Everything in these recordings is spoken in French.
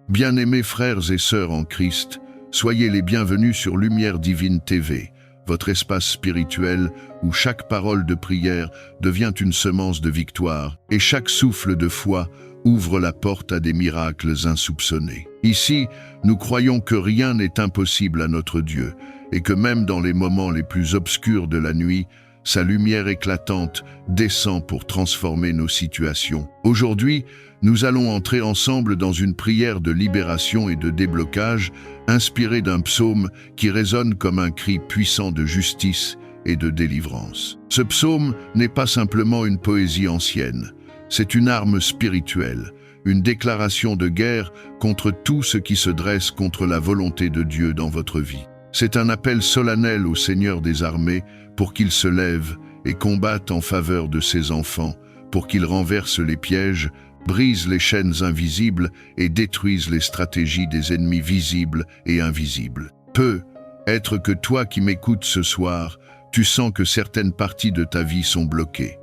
Bien-aimés frères et sœurs en Christ, soyez les bienvenus sur Lumière Divine TV, votre espace spirituel où chaque parole de prière devient une semence de victoire et chaque souffle de foi ouvre la porte à des miracles insoupçonnés. Ici, nous croyons que rien n'est impossible à notre Dieu et que même dans les moments les plus obscurs de la nuit, sa lumière éclatante descend pour transformer nos situations. Aujourd'hui, nous allons entrer ensemble dans une prière de libération et de déblocage inspirée d'un psaume qui résonne comme un cri puissant de justice et de délivrance. Ce psaume n'est pas simplement une poésie ancienne, c'est une arme spirituelle, une déclaration de guerre contre tout ce qui se dresse contre la volonté de Dieu dans votre vie. C'est un appel solennel au Seigneur des armées pour qu'il se lève et combatte en faveur de ses enfants, pour qu'il renverse les pièges, brise les chaînes invisibles et détruise les stratégies des ennemis visibles et invisibles. Peut-être que toi qui m'écoutes ce soir, tu sens que certaines parties de ta vie sont bloquées.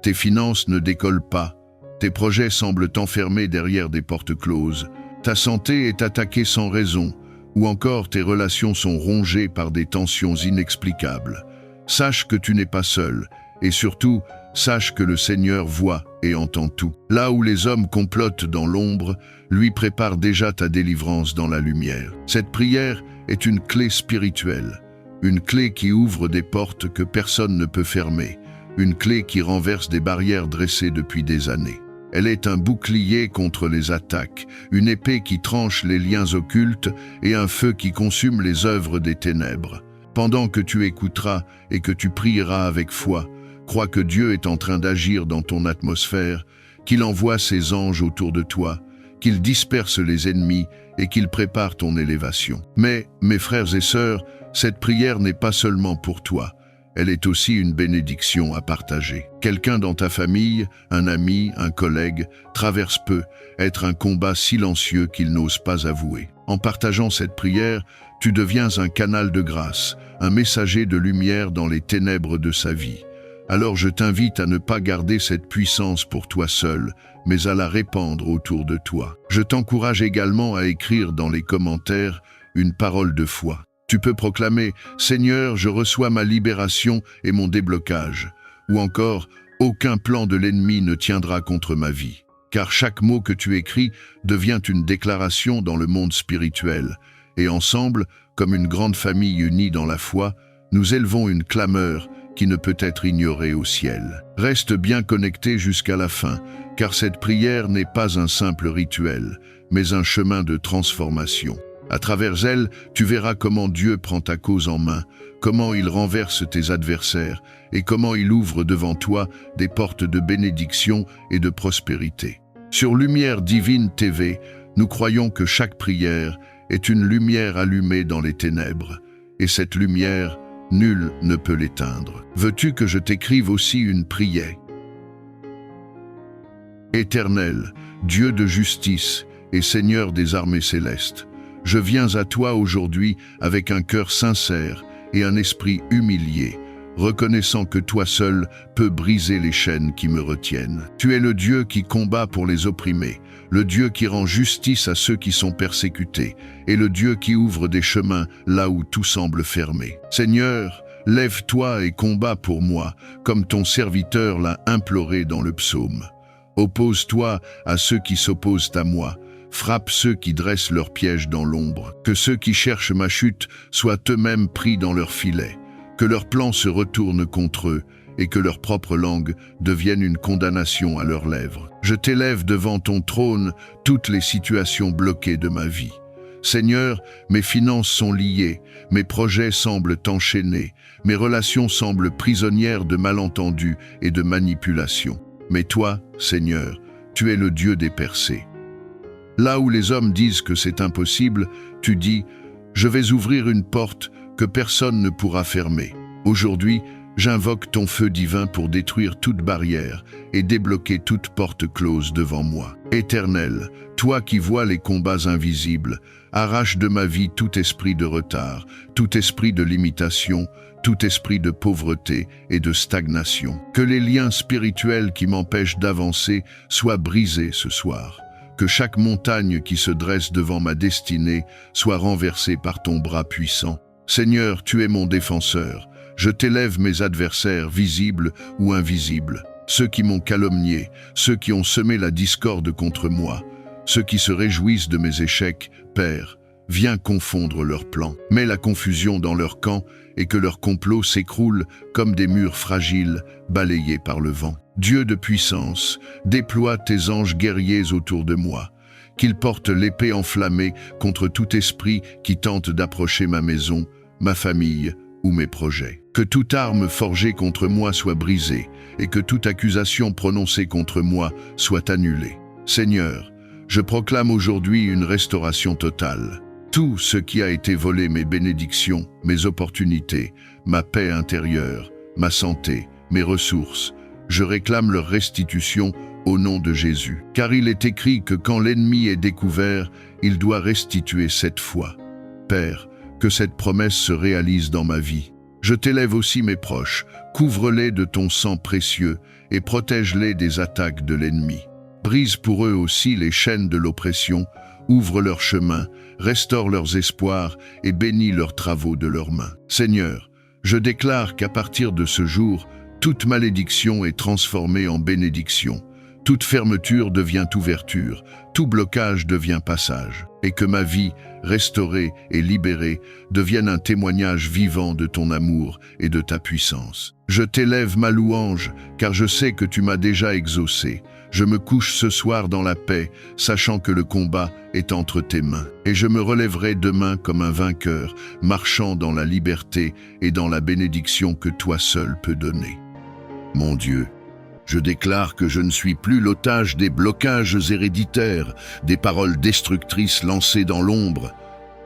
Tes finances ne décollent pas, tes projets semblent enfermés derrière des portes closes, ta santé est attaquée sans raison, ou encore tes relations sont rongées par des tensions inexplicables. Sache que tu n'es pas seul, et surtout, sache que le Seigneur voit et entend tout. Là où les hommes complotent dans l'ombre, lui prépare déjà ta délivrance dans la lumière. Cette prière est une clé spirituelle, une clé qui ouvre des portes que personne ne peut fermer, une clé qui renverse des barrières dressées depuis des années. Elle est un bouclier contre les attaques, une épée qui tranche les liens occultes et un feu qui consume les œuvres des ténèbres. Pendant que tu écouteras et que tu prieras avec foi, crois que Dieu est en train d'agir dans ton atmosphère, qu'il envoie ses anges autour de toi, qu'il disperse les ennemis et qu'il prépare ton élévation. Mais, mes frères et sœurs, cette prière n'est pas seulement pour toi. Elle est aussi une bénédiction à partager. Quelqu'un dans ta famille, un ami, un collègue, traverse peut-être un combat silencieux qu'il n'ose pas avouer. En partageant cette prière, tu deviens un canal de grâce, un messager de lumière dans les ténèbres de sa vie. Alors je t'invite à ne pas garder cette puissance pour toi seul, mais à la répandre autour de toi. Je t'encourage également à écrire dans les commentaires une parole de foi. Tu peux proclamer « Seigneur, je reçois ma libération et mon déblocage » ou encore « Aucun plan de l'ennemi ne tiendra contre ma vie » car chaque mot que tu écris devient une déclaration dans le monde spirituel. Et ensemble, comme une grande famille unie dans la foi, nous élevons une clameur qui ne peut être ignorée au ciel. Reste bien connecté jusqu'à la fin, car cette prière n'est pas un simple rituel, mais un chemin de transformation. À travers elle, tu verras comment Dieu prend ta cause en main, comment il renverse tes adversaires et comment il ouvre devant toi des portes de bénédiction et de prospérité. Sur Lumière Divine TV, nous croyons que chaque prière est une lumière allumée dans les ténèbres, et cette lumière, nul ne peut l'éteindre. Veux-tu que je t'écrive aussi une prière? Éternel, Dieu de justice et Seigneur des armées célestes, je viens à toi aujourd'hui avec un cœur sincère et un esprit humilié, reconnaissant que toi seul peux briser les chaînes qui me retiennent. Tu es le Dieu qui combat pour les opprimés, le Dieu qui rend justice à ceux qui sont persécutés, et le Dieu qui ouvre des chemins là où tout semble fermé. Seigneur, lève-toi et combat pour moi, comme ton serviteur l'a imploré dans le psaume. Oppose-toi à ceux qui s'opposent à moi, frappe ceux qui dressent leurs pièges dans l'ombre, que ceux qui cherchent ma chute soient eux-mêmes pris dans leurs filets, que leurs plans se retournent contre eux et que leur propre langue devienne une condamnation à leurs lèvres. Je t'élève devant ton trône toutes les situations bloquées de ma vie. Seigneur, mes finances sont liées, mes projets semblent enchaînés, mes relations semblent prisonnières de malentendus et de manipulations. Mais toi, Seigneur, tu es le Dieu des percées. Là où les hommes disent que c'est impossible, tu dis « Je vais ouvrir une porte que personne ne pourra fermer. Aujourd'hui, j'invoque ton feu divin pour détruire toute barrière et débloquer toute porte close devant moi. Éternel, toi qui vois les combats invisibles, arrache de ma vie tout esprit de retard, tout esprit de limitation, tout esprit de pauvreté et de stagnation. Que les liens spirituels qui m'empêchent d'avancer soient brisés ce soir. que chaque montagne qui se dresse devant ma destinée soit renversée par ton bras puissant. Seigneur, tu es mon défenseur. Je t'élève mes adversaires, visibles ou invisibles, ceux qui m'ont calomnié, ceux qui ont semé la discorde contre moi, ceux qui se réjouissent de mes échecs. Père, viens confondre leurs plans. Mets la confusion dans leur camp et que leur complot s'écroule comme des murs fragiles balayés par le vent. Dieu de puissance, déploie tes anges guerriers autour de moi, qu'ils portent l'épée enflammée contre tout esprit qui tente d'approcher ma maison, ma famille ou mes projets. Que toute arme forgée contre moi soit brisée et que toute accusation prononcée contre moi soit annulée. Seigneur, je proclame aujourd'hui une restauration totale. Tout ce qui a été volé, mes bénédictions, mes opportunités, ma paix intérieure, ma santé, mes ressources, je réclame leur restitution au nom de Jésus. Car il est écrit que quand l'ennemi est découvert, il doit restituer 7 fois. Père, que cette promesse se réalise dans ma vie. Je t'élève aussi mes proches, couvre-les de ton sang précieux et protège-les des attaques de l'ennemi. Brise pour eux aussi les chaînes de l'oppression, ouvre leur chemin, restaure leurs espoirs et bénis leurs travaux de leurs mains. Seigneur, je déclare qu'à partir de ce jour, toute malédiction est transformée en bénédiction. Toute fermeture devient ouverture, tout blocage devient passage, et que ma vie, restaurée et libérée, devienne un témoignage vivant de ton amour et de ta puissance. Je t'élève ma louange, car je sais que tu m'as déjà exaucé. Je me couche ce soir dans la paix, sachant que le combat est entre tes mains. Et je me relèverai demain comme un vainqueur, marchant dans la liberté et dans la bénédiction que toi seul peux donner. Mon Dieu, je déclare que je ne suis plus l'otage des blocages héréditaires, des paroles destructrices lancées dans l'ombre,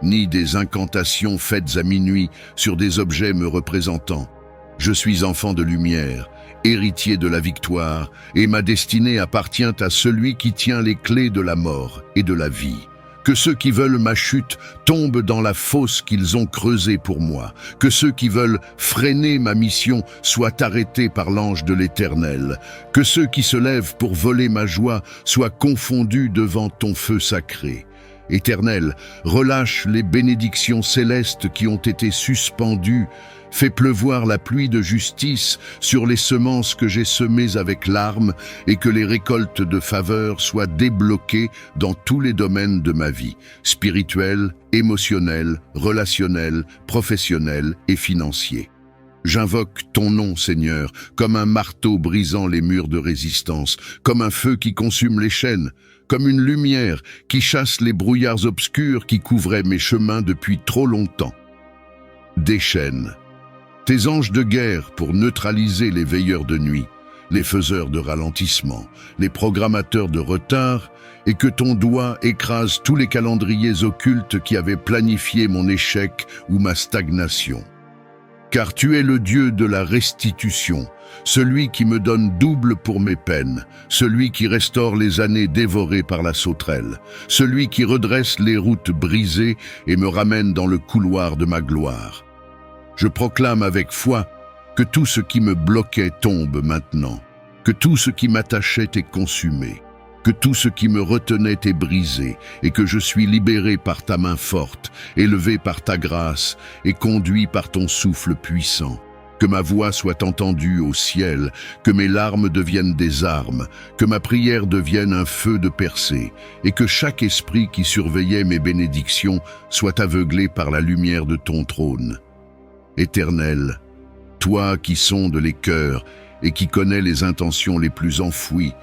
ni des incantations faites à minuit sur des objets me représentant. Je suis enfant de lumière, héritier de la victoire, et ma destinée appartient à celui qui tient les clés de la mort et de la vie. Que ceux qui veulent ma chute tombent dans la fosse qu'ils ont creusée pour moi. Que ceux qui veulent freiner ma mission soient arrêtés par l'ange de l'Éternel. Que ceux qui se lèvent pour voler ma joie soient confondus devant ton feu sacré. Éternel, relâche les bénédictions célestes qui ont été suspendues. Fais pleuvoir la pluie de justice sur les semences que j'ai semées avec larmes et que les récoltes de faveur soient débloquées dans tous les domaines de ma vie, spirituel, émotionnel, relationnel, professionnel et financier. J'invoque ton nom, Seigneur, comme un marteau brisant les murs de résistance, comme un feu qui consume les chaînes, comme une lumière qui chasse les brouillards obscurs qui couvraient mes chemins depuis trop longtemps. Déchaîne tes anges de guerre pour neutraliser les veilleurs de nuit, les faiseurs de ralentissement, les programmateurs de retard, et que ton doigt écrase tous les calendriers occultes qui avaient planifié mon échec ou ma stagnation. Car tu es le Dieu de la restitution, celui qui me donne double pour mes peines, celui qui restaure les années dévorées par la sauterelle, celui qui redresse les routes brisées et me ramène dans le couloir de ma gloire. Je proclame avec foi que tout ce qui me bloquait tombe maintenant, que tout ce qui m'attachait est consumé, que tout ce qui me retenait est brisé et que je suis libéré par ta main forte, élevé par ta grâce et conduit par ton souffle puissant. Que ma voix soit entendue au ciel, que mes larmes deviennent des armes, que ma prière devienne un feu de percée et que chaque esprit qui surveillait mes bénédictions soit aveuglé par la lumière de ton trône. Éternel, toi qui sondes les cœurs et qui connais les intentions les plus enfouies,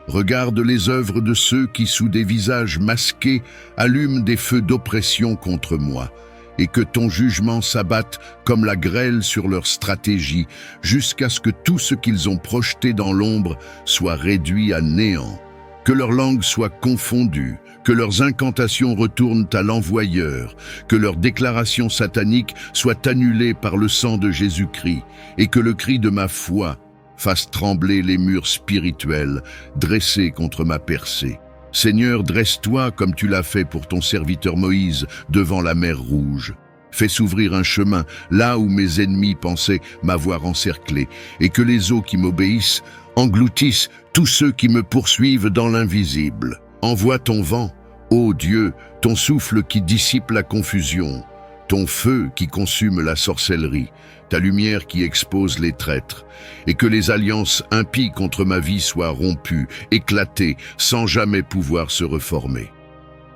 regarde les œuvres de ceux qui, sous des visages masqués, allument des feux d'oppression contre moi, et que ton jugement s'abatte comme la grêle sur leur stratégie, jusqu'à ce que tout ce qu'ils ont projeté dans l'ombre soit réduit à néant. Que leur langue soit confondue, que leurs incantations retournent à l'envoyeur, que leurs déclarations sataniques soient annulées par le sang de Jésus-Christ, et que le cri de ma foi fasse trembler les murs spirituels dressés contre ma percée. Seigneur, dresse-toi comme tu l'as fait pour ton serviteur Moïse devant la mer Rouge. Fais s'ouvrir un chemin là où mes ennemis pensaient m'avoir encerclé, et que les eaux qui m'obéissent engloutissent tous ceux qui me poursuivent dans l'invisible. Envoie ton vent, ô Dieu, ton souffle qui dissipe la confusion, ton feu qui consume la sorcellerie, ta lumière qui expose les traîtres, et que les alliances impies contre ma vie soient rompues, éclatées, sans jamais pouvoir se reformer.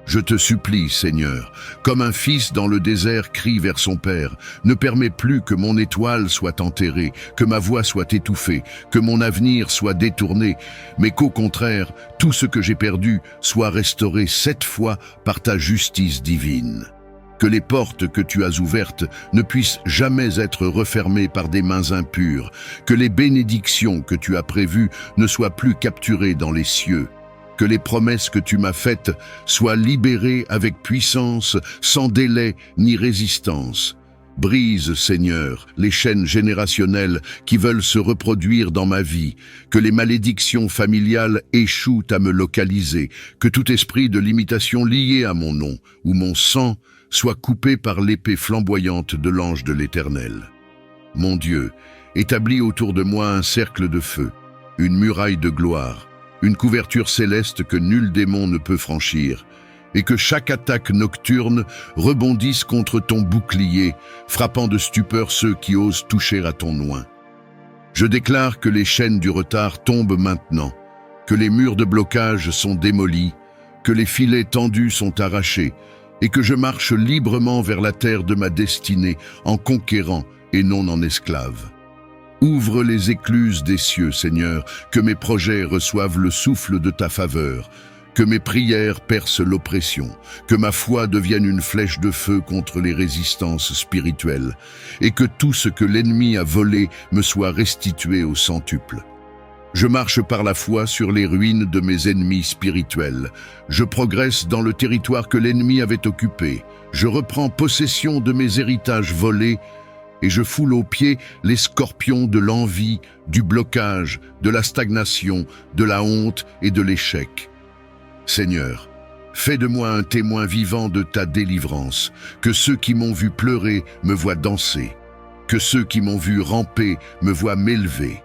Je te supplie, Seigneur, comme un fils dans le désert crie vers son père, ne permets plus que mon étoile soit enterrée, que ma voix soit étouffée, que mon avenir soit détourné, mais qu'au contraire, tout ce que j'ai perdu soit restauré 7 fois par ta justice divine. Que les portes que tu as ouvertes ne puissent jamais être refermées par des mains impures, que les bénédictions que tu as prévues ne soient plus capturées dans les cieux, que les promesses que tu m'as faites soient libérées avec puissance, sans délai ni résistance. Brise, Seigneur, les chaînes générationnelles qui veulent se reproduire dans ma vie, que les malédictions familiales échouent à me localiser, que tout esprit de limitation lié à mon nom ou mon sang soit coupé par l'épée flamboyante de l'ange de l'Éternel. Mon Dieu, établis autour de moi un cercle de feu, une muraille de gloire, une couverture céleste que nul démon ne peut franchir, et que chaque attaque nocturne rebondisse contre ton bouclier, frappant de stupeur ceux qui osent toucher à ton oint. Je déclare que les chaînes du retard tombent maintenant, que les murs de blocage sont démolis, que les filets tendus sont arrachés, et que je marche librement vers la terre de ma destinée, en conquérant et non en esclave. Ouvre les écluses des cieux, Seigneur, que mes projets reçoivent le souffle de ta faveur, que mes prières percent l'oppression, que ma foi devienne une flèche de feu contre les résistances spirituelles, et que tout ce que l'ennemi a volé me soit restitué au centuple. Je marche par la foi sur les ruines de mes ennemis spirituels. Je progresse dans le territoire que l'ennemi avait occupé. Je reprends possession de mes héritages volés, et je foule aux pieds les scorpions de l'envie, du blocage, de la stagnation, de la honte et de l'échec. Seigneur, fais de moi un témoin vivant de ta délivrance, que ceux qui m'ont vu pleurer me voient danser, que ceux qui m'ont vu ramper me voient m'élever,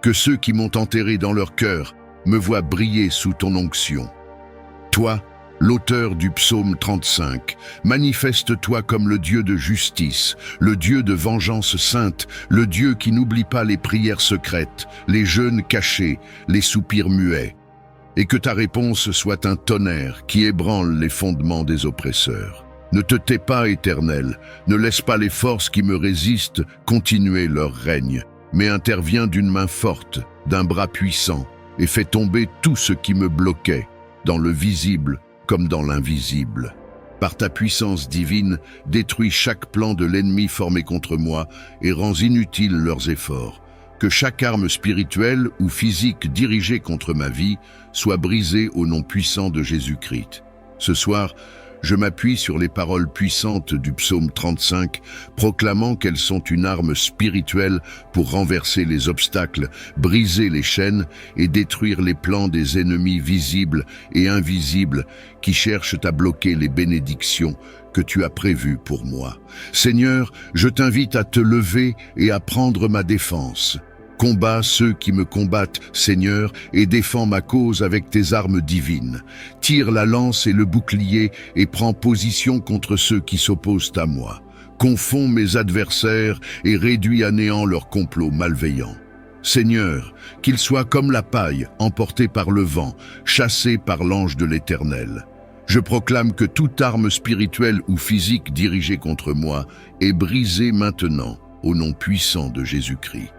que ceux qui m'ont enterré dans leur cœur me voient briller sous ton onction. Toi, l'auteur du psaume 35, manifeste-toi comme le Dieu de justice, le Dieu de vengeance sainte, le Dieu qui n'oublie pas les prières secrètes, les jeûnes cachés, les soupirs muets, et que ta réponse soit un tonnerre qui ébranle les fondements des oppresseurs. Ne te tais pas, Éternel, ne laisse pas les forces qui me résistent continuer leur règne, mais interviens d'une main forte, d'un bras puissant, et fais tomber tout ce qui me bloquait, dans le visible comme dans l'invisible. Par ta puissance divine, détruis chaque plan de l'ennemi formé contre moi et rends inutiles leurs efforts. Que chaque arme spirituelle ou physique dirigée contre ma vie soit brisée au nom puissant de Jésus-Christ. Ce soir, je m'appuie sur les paroles puissantes du psaume 35, proclamant qu'elles sont une arme spirituelle pour renverser les obstacles, briser les chaînes et détruire les plans des ennemis visibles et invisibles qui cherchent à bloquer les bénédictions que tu as prévues pour moi. Seigneur, je t'invite à te lever et à prendre ma défense. Combats ceux qui me combattent, Seigneur, et défends ma cause avec tes armes divines. Tire la lance et le bouclier et prends position contre ceux qui s'opposent à moi. Confonds mes adversaires et réduis à néant leurs complots malveillants. Seigneur, qu'ils soient comme la paille, emportés par le vent, chassés par l'ange de l'Éternel. Je proclame que toute arme spirituelle ou physique dirigée contre moi est brisée maintenant, au nom puissant de Jésus-Christ.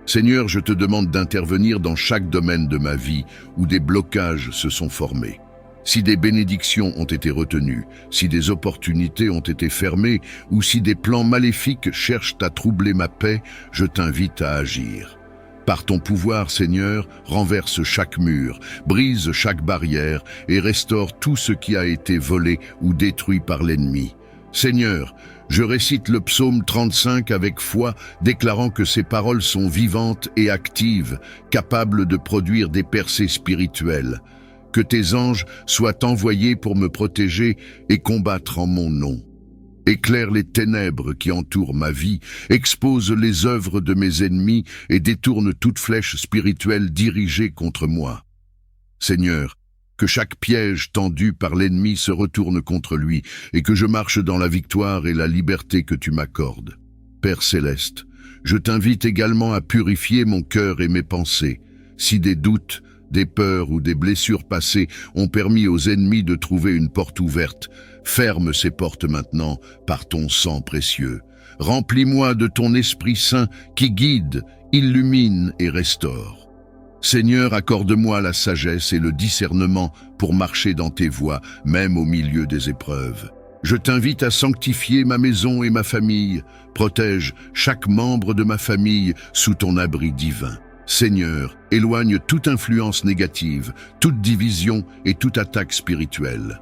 Seigneur, je te demande d'intervenir dans chaque domaine de ma vie où des blocages se sont formés. Si des bénédictions ont été retenues, si des opportunités ont été fermées ou si des plans maléfiques cherchent à troubler ma paix, je t'invite à agir. Par ton pouvoir, Seigneur, renverse chaque mur, brise chaque barrière et restaure tout ce qui a été volé ou détruit par l'ennemi. Seigneur, je récite le psaume 35 avec foi, déclarant que ces paroles sont vivantes et actives, capables de produire des percées spirituelles. Que tes anges soient envoyés pour me protéger et combattre en mon nom. Éclaire les ténèbres qui entourent ma vie, expose les œuvres de mes ennemis et détourne toute flèche spirituelle dirigée contre moi. Seigneur, que chaque piège tendu par l'ennemi se retourne contre lui et que je marche dans la victoire et la liberté que tu m'accordes. Père céleste, je t'invite également à purifier mon cœur et mes pensées. Si des doutes, des peurs ou des blessures passées ont permis aux ennemis de trouver une porte ouverte, ferme ces portes maintenant par ton sang précieux. Remplis-moi de ton Esprit Saint qui guide, illumine et restaure. Seigneur, accorde-moi la sagesse et le discernement pour marcher dans tes voies, même au milieu des épreuves. Je t'invite à sanctifier ma maison et ma famille. Protège chaque membre de ma famille sous ton abri divin. Seigneur, éloigne toute influence négative, toute division et toute attaque spirituelle.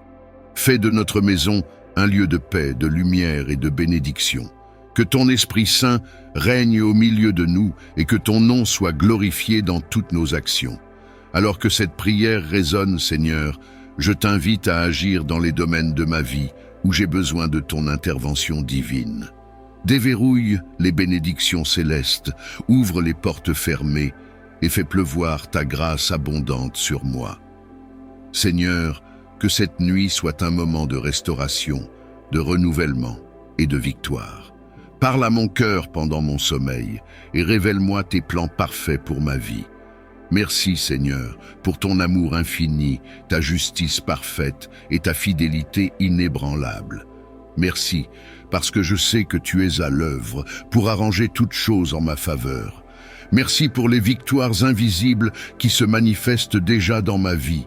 Fais de notre maison un lieu de paix, de lumière et de bénédiction. Que ton Esprit Saint règne au milieu de nous et que ton nom soit glorifié dans toutes nos actions. Alors que cette prière résonne, Seigneur, je t'invite à agir dans les domaines de ma vie où j'ai besoin de ton intervention divine. Déverrouille les bénédictions célestes, ouvre les portes fermées et fais pleuvoir ta grâce abondante sur moi. Seigneur, que cette nuit soit un moment de restauration, de renouvellement et de victoire. Parle à mon cœur pendant mon sommeil et révèle-moi tes plans parfaits pour ma vie. Merci Seigneur pour ton amour infini, ta justice parfaite et ta fidélité inébranlable. Merci parce que je sais que tu es à l'œuvre pour arranger toutes choses en ma faveur. Merci pour les victoires invisibles qui se manifestent déjà dans ma vie.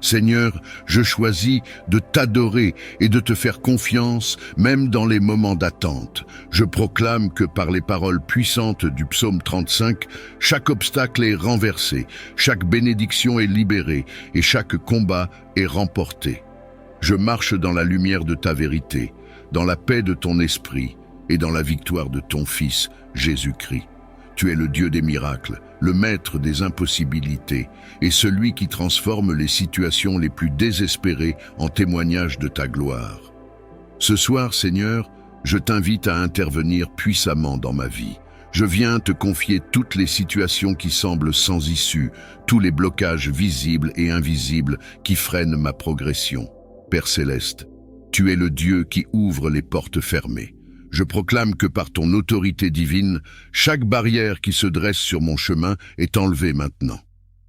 Seigneur, je choisis de t'adorer et de te faire confiance, même dans les moments d'attente. Je proclame que par les paroles puissantes du psaume 35, chaque obstacle est renversé, chaque bénédiction est libérée et chaque combat est remporté. Je marche dans la lumière de ta vérité, dans la paix de ton esprit et dans la victoire de ton Fils, Jésus-Christ. Tu es le Dieu des miracles, le maître des impossibilités et celui qui transforme les situations les plus désespérées en témoignage de ta gloire. Ce soir, Seigneur, je t'invite à intervenir puissamment dans ma vie. Je viens te confier toutes les situations qui semblent sans issue, tous les blocages visibles et invisibles qui freinent ma progression. Père céleste, tu es le Dieu qui ouvre les portes fermées. Je proclame que par ton autorité divine, chaque barrière qui se dresse sur mon chemin est enlevée maintenant.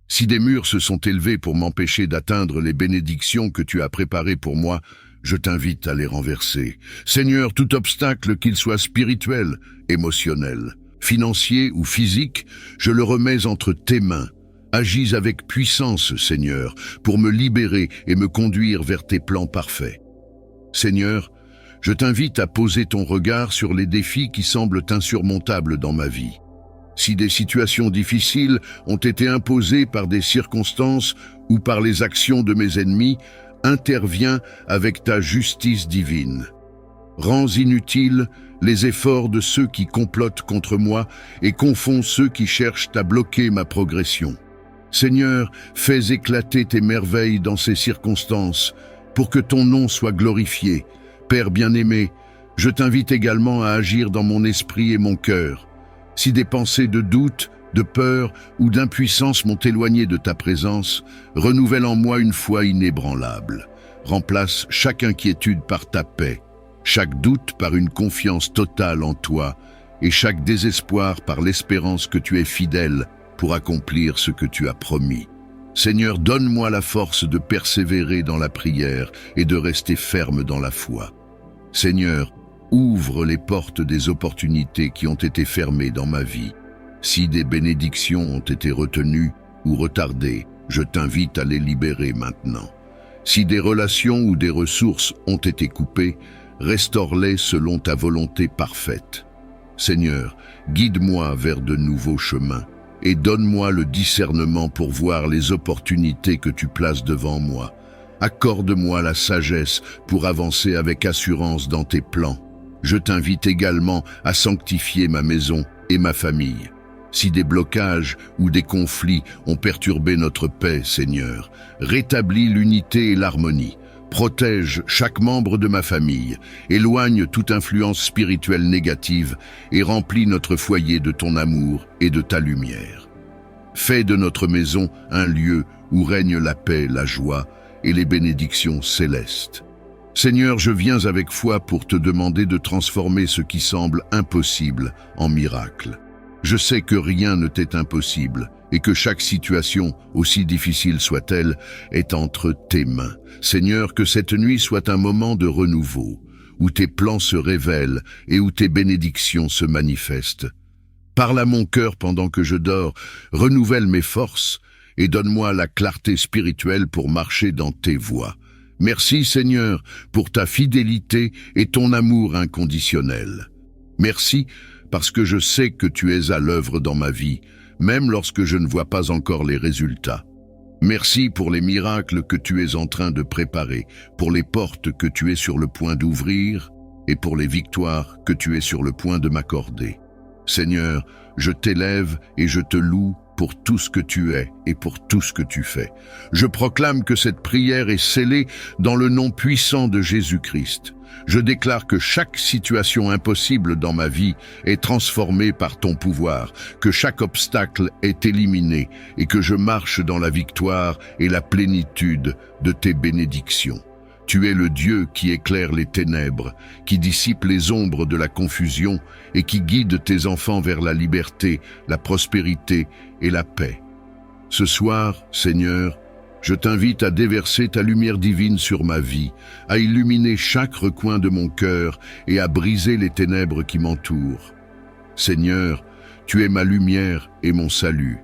Si des murs se sont élevés pour m'empêcher d'atteindre les bénédictions que tu as préparées pour moi, je t'invite à les renverser. Seigneur, tout obstacle, qu'il soit spirituel, émotionnel, financier ou physique, je le remets entre tes mains. Agis avec puissance, Seigneur, pour me libérer et me conduire vers tes plans parfaits. Seigneur, je t'invite à poser ton regard sur les défis qui semblent insurmontables dans ma vie. Si des situations difficiles ont été imposées par des circonstances ou par les actions de mes ennemis, interviens avec ta justice divine. Rends inutiles les efforts de ceux qui complotent contre moi et confonds ceux qui cherchent à bloquer ma progression. Seigneur, fais éclater tes merveilles dans ces circonstances pour que ton nom soit glorifié. Père bien-aimé, je t'invite également à agir dans mon esprit et mon cœur. Si des pensées de doute, de peur ou d'impuissance m'ont éloigné de ta présence, renouvelle en moi une foi inébranlable. Remplace chaque inquiétude par ta paix, chaque doute par une confiance totale en toi et chaque désespoir par l'espérance que tu es fidèle pour accomplir ce que tu as promis. Seigneur, donne-moi la force de persévérer dans la prière et de rester ferme dans la foi. Seigneur, ouvre les portes des opportunités qui ont été fermées dans ma vie. Si des bénédictions ont été retenues ou retardées, je t'invite à les libérer maintenant. Si des relations ou des ressources ont été coupées, restaure-les selon ta volonté parfaite. Seigneur, guide-moi vers de nouveaux chemins et donne-moi le discernement pour voir les opportunités que tu places devant moi. Accorde-moi la sagesse pour avancer avec assurance dans tes plans. Je t'invite également à sanctifier ma maison et ma famille. Si des blocages ou des conflits ont perturbé notre paix, Seigneur, rétablis l'unité et l'harmonie. Protège chaque membre de ma famille, éloigne toute influence spirituelle négative et remplis notre foyer de ton amour et de ta lumière. Fais de notre maison un lieu où règnent la paix, la joie et les bénédictions célestes. Seigneur, je viens avec foi pour te demander de transformer ce qui semble impossible en miracle. Je sais que rien ne t'est impossible et que chaque situation, aussi difficile soit-elle, est entre tes mains. Seigneur, que cette nuit soit un moment de renouveau, où tes plans se révèlent et où tes bénédictions se manifestent. Parle à mon cœur pendant que je dors, renouvelle mes forces et donne-moi la clarté spirituelle pour marcher dans tes voies. Merci Seigneur pour ta fidélité et ton amour inconditionnel. Merci parce que je sais que tu es à l'œuvre dans ma vie, même lorsque je ne vois pas encore les résultats. Merci pour les miracles que tu es en train de préparer, pour les portes que tu es sur le point d'ouvrir et pour les victoires que tu es sur le point de m'accorder. Seigneur, je t'élève et je te loue pour tout ce que tu es et pour tout ce que tu fais. Je proclame que cette prière est scellée dans le nom puissant de Jésus-Christ. Je déclare que chaque situation impossible dans ma vie est transformée par ton pouvoir, que chaque obstacle est éliminé et que je marche dans la victoire et la plénitude de tes bénédictions. Tu es le Dieu qui éclaire les ténèbres, qui dissipe les ombres de la confusion et qui guide tes enfants vers la liberté, la prospérité et la paix. Ce soir, Seigneur, je t'invite à déverser ta lumière divine sur ma vie, à illuminer chaque recoin de mon cœur et à briser les ténèbres qui m'entourent. Seigneur, tu es ma lumière et mon salut.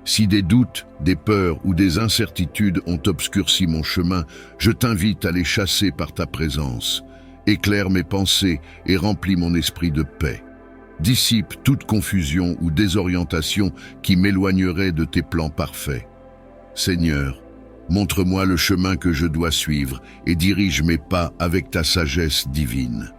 Si des doutes, des peurs ou des incertitudes ont obscurci mon chemin, je t'invite à les chasser par ta présence. Éclaire mes pensées et remplis mon esprit de paix. Dissipe toute confusion ou désorientation qui m'éloignerait de tes plans parfaits. Seigneur, montre-moi le chemin que je dois suivre et dirige mes pas avec ta sagesse divine.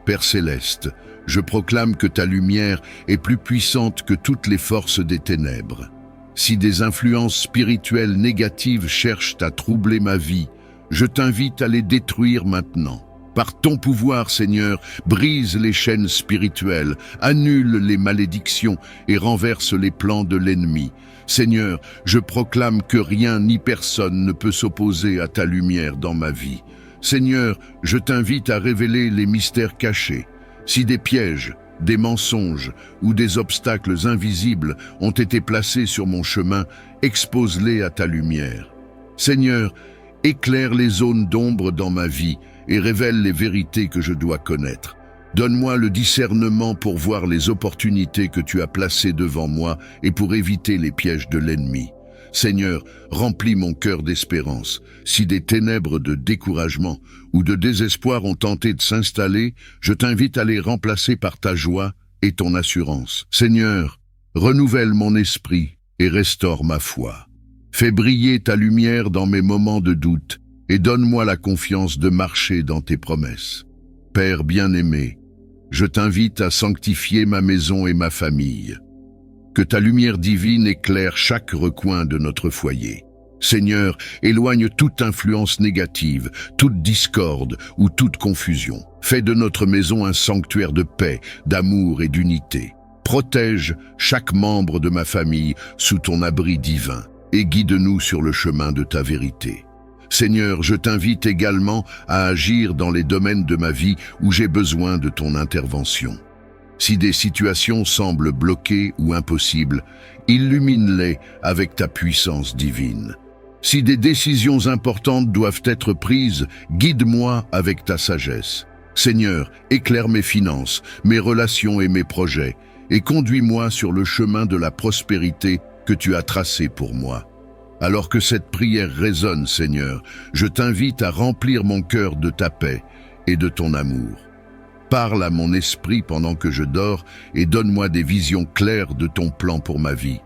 Père céleste, je proclame que ta lumière est plus puissante que toutes les forces des ténèbres. Si des influences spirituelles négatives cherchent à troubler ma vie, je t'invite à les détruire maintenant. Par ton pouvoir, Seigneur, brise les chaînes spirituelles, annule les malédictions et renverse les plans de l'ennemi. Seigneur, je proclame que rien ni personne ne peut s'opposer à ta lumière dans ma vie. Seigneur, je t'invite à révéler les mystères cachés. Si des pièges, des mensonges ou des obstacles invisibles ont été placés sur mon chemin, expose-les à ta lumière. Seigneur, éclaire les zones d'ombre dans ma vie et révèle les vérités que je dois connaître. Donne-moi le discernement pour voir les opportunités que tu as placées devant moi et pour éviter les pièges de l'ennemi. Seigneur, remplis mon cœur d'espérance. Si des ténèbres de découragement ou de désespoir ont tenté de s'installer, je t'invite à les remplacer par ta joie et ton assurance. Seigneur, renouvelle mon esprit et restaure ma foi. Fais briller ta lumière dans mes moments de doute et donne-moi la confiance de marcher dans tes promesses. Père bien-aimé, je t'invite à sanctifier ma maison et ma famille. Que ta lumière divine éclaire chaque recoin de notre foyer. Seigneur, éloigne toute influence négative, toute discorde ou toute confusion. Fais de notre maison un sanctuaire de paix, d'amour et d'unité. Protège chaque membre de ma famille sous ton abri divin et guide-nous sur le chemin de ta vérité. Seigneur, je t'invite également à agir dans les domaines de ma vie où j'ai besoin de ton intervention. Si des situations semblent bloquées ou impossibles, illumine-les avec ta puissance divine. Si des décisions importantes doivent être prises, guide-moi avec ta sagesse. Seigneur, éclaire mes finances, mes relations et mes projets, et conduis-moi sur le chemin de la prospérité que tu as tracé pour moi. Alors que cette prière résonne, Seigneur, je t'invite à remplir mon cœur de ta paix et de ton amour. Parle à mon esprit pendant que je dors et donne-moi des visions claires de ton plan pour ma vie.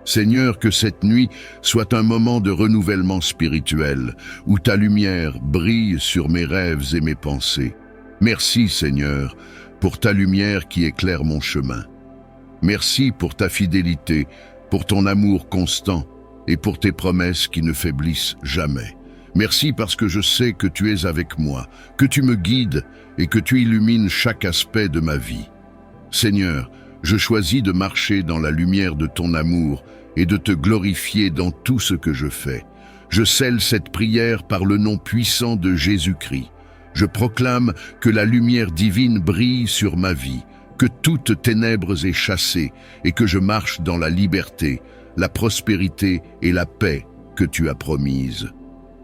Seigneur, que cette nuit soit un moment de renouvellement spirituel, où ta lumière brille sur mes rêves et mes pensées. Merci, Seigneur, pour ta lumière qui éclaire mon chemin. Merci pour ta fidélité, pour ton amour constant et pour tes promesses qui ne faiblissent jamais. Merci parce que je sais que tu es avec moi, que tu me guides et que tu illumines chaque aspect de ma vie. Seigneur, je choisis de marcher dans la lumière de ton amour et de te glorifier dans tout ce que je fais. Je scelle cette prière par le nom puissant de Jésus-Christ. Je proclame que la lumière divine brille sur ma vie, que toute ténèbres est chassée et que je marche dans la liberté, la prospérité et la paix que tu as promises.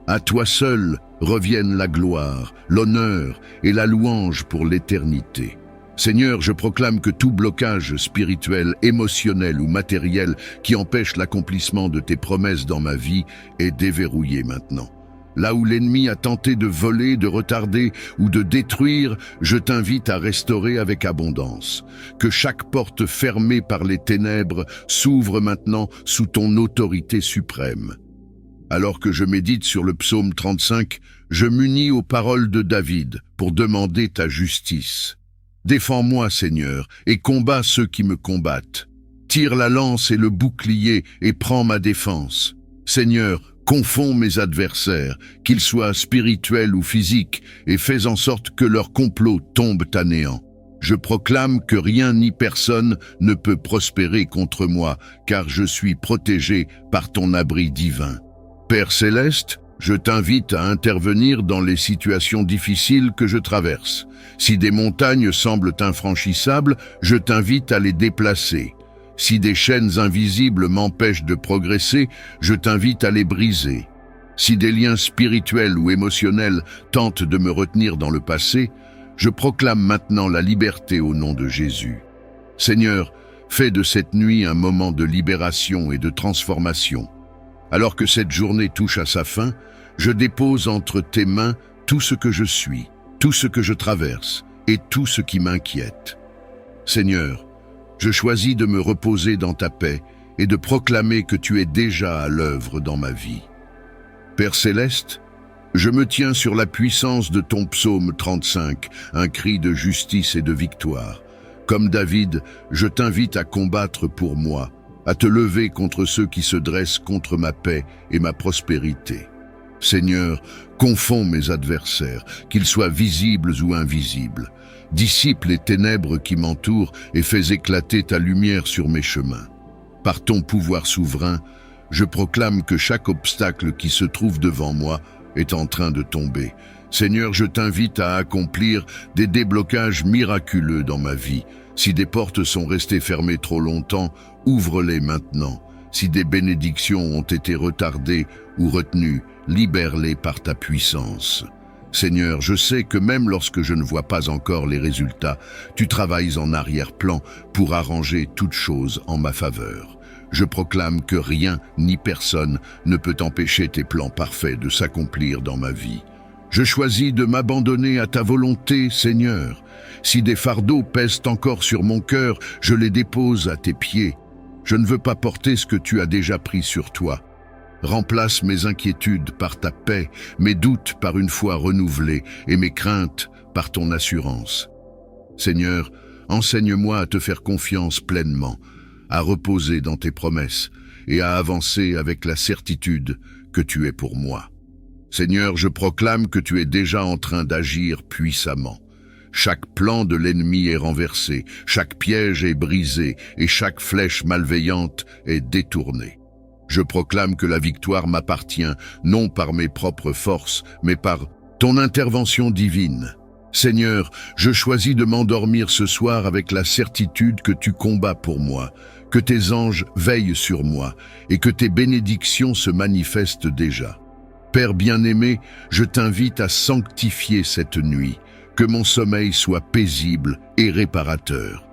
À toi seul reviennent la gloire, l'honneur et la louange pour l'éternité. Seigneur, je proclame que tout blocage spirituel, émotionnel ou matériel qui empêche l'accomplissement de tes promesses dans ma vie est déverrouillé maintenant. Là où l'ennemi a tenté de voler, de retarder ou de détruire, je t'invite à restaurer avec abondance. Que chaque porte fermée par les ténèbres s'ouvre maintenant sous ton autorité suprême. Alors que je médite sur le psaume 35, je m'unis aux paroles de David pour demander ta justice. Défends-moi, Seigneur, et combats ceux qui me combattent. Tire la lance et le bouclier et prends ma défense. Seigneur, confonds mes adversaires, qu'ils soient spirituels ou physiques, et fais en sorte que leurs complots tombent à néant. Je proclame que rien ni personne ne peut prospérer contre moi, car je suis protégé par ton abri divin. Père céleste, je t'invite à intervenir dans les situations difficiles que je traverse. Si des montagnes semblent infranchissables, je t'invite à les déplacer. Si des chaînes invisibles m'empêchent de progresser, je t'invite à les briser. Si des liens spirituels ou émotionnels tentent de me retenir dans le passé, je proclame maintenant la liberté au nom de Jésus. Seigneur, fais de cette nuit un moment de libération et de transformation. Alors que cette journée touche à sa fin, je dépose entre tes mains tout ce que je suis, tout ce que je traverse et tout ce qui m'inquiète. Seigneur, je choisis de me reposer dans ta paix et de proclamer que tu es déjà à l'œuvre dans ma vie. Père céleste, je me tiens sur la puissance de ton psaume 35, un cri de justice et de victoire. Comme David, je t'invite à combattre pour moi, à te lever contre ceux qui se dressent contre ma paix et ma prospérité. Seigneur, confonds mes adversaires, qu'ils soient visibles ou invisibles. Dissipe les ténèbres qui m'entourent et fais éclater ta lumière sur mes chemins. Par ton pouvoir souverain, je proclame que chaque obstacle qui se trouve devant moi est en train de tomber. Seigneur, je t'invite à accomplir des déblocages miraculeux dans ma vie. Si des portes sont restées fermées trop longtemps, ouvre-les maintenant. Si des bénédictions ont été retardées ou retenues, libère-les par ta puissance. Seigneur, je sais que même lorsque je ne vois pas encore les résultats, tu travailles en arrière-plan pour arranger toutes choses en ma faveur. Je proclame que rien ni personne ne peut empêcher tes plans parfaits de s'accomplir dans ma vie. Je choisis de m'abandonner à ta volonté, Seigneur. Si des fardeaux pèsent encore sur mon cœur, je les dépose à tes pieds. Je ne veux pas porter ce que tu as déjà pris sur toi. Remplace mes inquiétudes par ta paix, mes doutes par une foi renouvelée et mes craintes par ton assurance. Seigneur, enseigne-moi à te faire confiance pleinement, à reposer dans tes promesses et à avancer avec la certitude que tu es pour moi. Seigneur, je proclame que tu es déjà en train d'agir puissamment. Chaque plan de l'ennemi est renversé, chaque piège est brisé et chaque flèche malveillante est détournée. Je proclame que la victoire m'appartient, non par mes propres forces, mais par ton intervention divine. Seigneur, je choisis de m'endormir ce soir avec la certitude que tu combats pour moi, que tes anges veillent sur moi et que tes bénédictions se manifestent déjà. Père bien-aimé, je t'invite à sanctifier cette nuit, que mon sommeil soit paisible et réparateur.